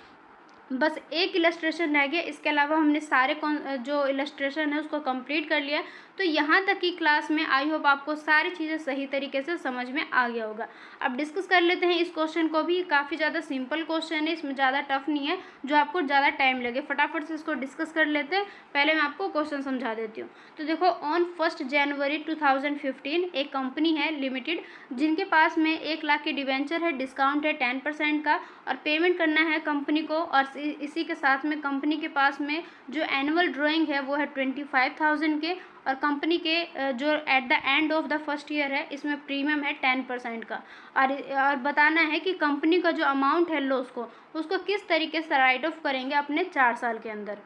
बस एक इलस्ट्रेशन रह गया, इसके अलावा हमने सारे जो इलस्ट्रेशन है उसको कंप्लीट कर लिया। तो यहाँ तक की क्लास में आई होप आपको सारी चीज़ें सही तरीके से समझ में आ गया होगा। अब डिस्कस कर लेते हैं इस क्वेश्चन को भी। काफ़ी ज़्यादा सिंपल क्वेश्चन है, इसमें ज़्यादा टफ नहीं है जो आपको ज़्यादा टाइम लगे। फटाफट से इसको डिस्कस कर लेते हैं। पहले मैं आपको क्वेश्चन समझा देती हूँ। तो देखो ऑन 1 जनवरी 2015 एक कंपनी है लिमिटेड जिनके पास में 1 लाख की डिवेंचर है, डिस्काउंट है 10% का और पेमेंट करना है कंपनी को। और इसी के साथ में कंपनी के पास में जो एनुअल ड्राइंग है वो है 25,000 के और कंपनी के जो at the end of the first year है इसमें प्रीमियम है 10% का। और बताना है कि कंपनी का जो अमाउंट है लॉस को उसको किस तरीके से राइट ऑफ करेंगे अपने 4 साल के अंदर।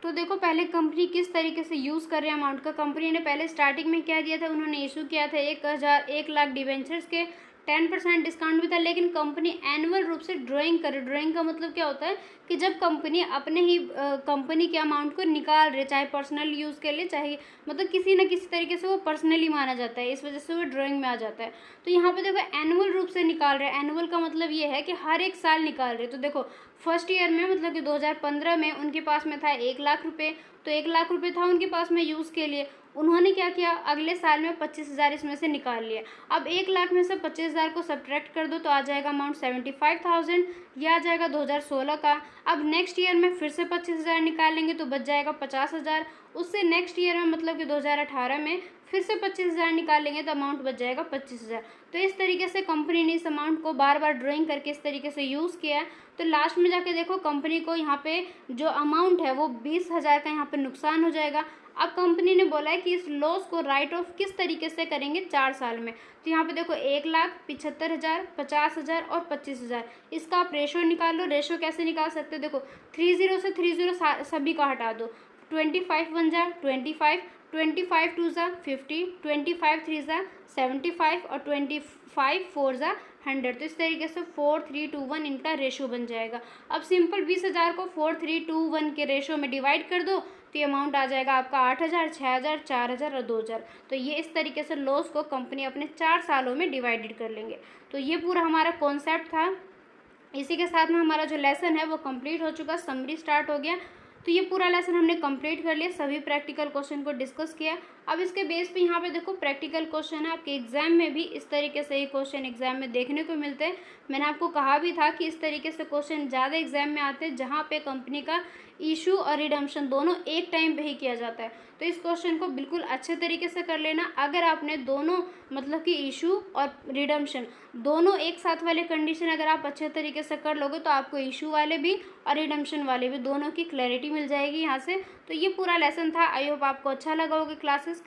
तो देखो पहले कंपनी किस तरीके से यूज़ कर रहे हैं अमाउंट का। कंपनी ने पहले स्टार्टिंग में क्या दिया था, उन्होंने इशू किया था 1 लाख डिवेंचर्स के 10% डिस्काउंट भी था, लेकिन कंपनी एनुअल रूप से ड्राइंग करे। ड्राइंग का मतलब क्या होता है कि जब कंपनी अपने ही कंपनी के अमाउंट को निकाल रहे, चाहे पर्सनल यूज़ के लिए, चाहे मतलब किसी न किसी तरीके से वो पर्सनली माना जाता है, इस वजह से वो ड्राइंग में आ जाता है। तो यहाँ पे देखो एनुअल रूप से निकाल रहे हैं। एनुअल का मतलब ये है कि हर एक साल निकाल रहे। तो देखो फर्स्ट ईयर में मतलब कि 2015 में उनके पास में था 1 लाख रुपये, तो 1 लाख रुपये था उनके पास में यूज़ के लिए। उन्होंने क्या किया, अगले साल में 25,000 इसमें से निकाल लिया। अब 1 लाख में से 25,000 को सब्ट्रैक्ट कर दो तो आ जाएगा अमाउंट 75,000, यह आ जाएगा 2016 का। अब नेक्स्ट ईयर में फिर से 25,000 निकालेंगे तो बच जाएगा 50,000। उससे नेक्स्ट ईयर में मतलब कि 2018 में फिर से 25,000 निकालेंगे तो अमाउंट बच जाएगा 25,000। तो इस तरीके से कंपनी ने इस अमाउंट को बार बार ड्राइंग करके इस तरीके से यूज़ किया है। तो लास्ट में जाके देखो कंपनी को यहाँ पे जो अमाउंट है वो 20,000 का यहाँ पे नुकसान हो जाएगा। अब कंपनी ने बोला है कि इस लॉस को राइट ऑफ किस तरीके से करेंगे 4 साल में। तो यहाँ पे देखो 1 लाख, 75,000, 50,000 और 25,000, इसका आप रेशो निकाल लो। रेशो कैसे निकाल सकते हो, देखो 30 से 30 सभी का हटा दो। 25 1 जा 25, 25 2 जा 50, 25 3 जा 75 और 25 4 जा 100। तो इस तरीके से 4 3 2 1 इनका रेशो बन जाएगा। अब सिंपल 20,000 को 4 3 2 1 के रेशो में डिवाइड कर दो तो ये अमाउंट आ जाएगा आपका 8,000, 6,000, 4,000 और 2,000। तो ये इस तरीके से लॉस को कंपनी अपने 4 सालों में डिवाइडेड कर लेंगे। तो ये पूरा हमारा कॉन्सेप्ट था। इसी के साथ में हमारा जो लेसन है वो कंप्लीट हो चुका, समरी स्टार्ट हो गया। तो ये पूरा लेसन हमने कंप्लीट कर लिया, सभी प्रैक्टिकल क्वेश्चन को डिस्कस किया। अब इसके बेस पे यहाँ पे देखो प्रैक्टिकल क्वेश्चन है, आपके एग्जाम में भी इस तरीके से ये क्वेश्चन एग्जाम में देखने को मिलते हैं। मैंने आपको कहा भी था कि इस तरीके से क्वेश्चन ज़्यादा एग्जाम में आते हैं जहाँ पे कंपनी का इशू और रिडम्पशन दोनों एक टाइम पे ही किया जाता है। तो इस क्वेश्चन को बिल्कुल अच्छे तरीके से कर लेना। अगर आपने दोनों मतलब कि इशू और रिडम्पशन दोनों एक साथ वाले कंडीशन अगर आप अच्छे तरीके से कर लोगे तो आपको इशू वाले भी और रिडम्पशन वाले भी दोनों की क्लैरिटी मिल जाएगी यहाँ से। तो ये पूरा लेसन था। आई होप आपको अच्छा लगा होगा। क्लासेस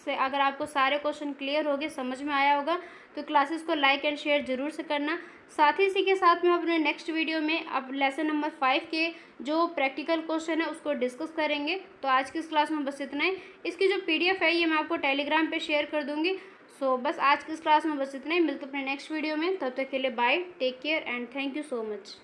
से अगर आपको सारे क्वेश्चन क्लियर हो गए, समझ में आया होगा, तो क्लासेस को लाइक एंड शेयर जरूर से करना। साथ ही इसी के साथ में अपने नेक्स्ट वीडियो में अब लेसन नंबर 5 के जो प्रैक्टिकल क्वेश्चन है उसको डिस्कस करेंगे। तो आज की इस क्लास में बस इतना ही। इसकी जो PDF है ये मैं आपको टेलीग्राम पे शेयर कर दूंगी। सो बस आज की इस क्लास में बस इतना ही। मिलते अपने नेक्स्ट वीडियो में। तब तक के लिए bye, take care and thank you so much.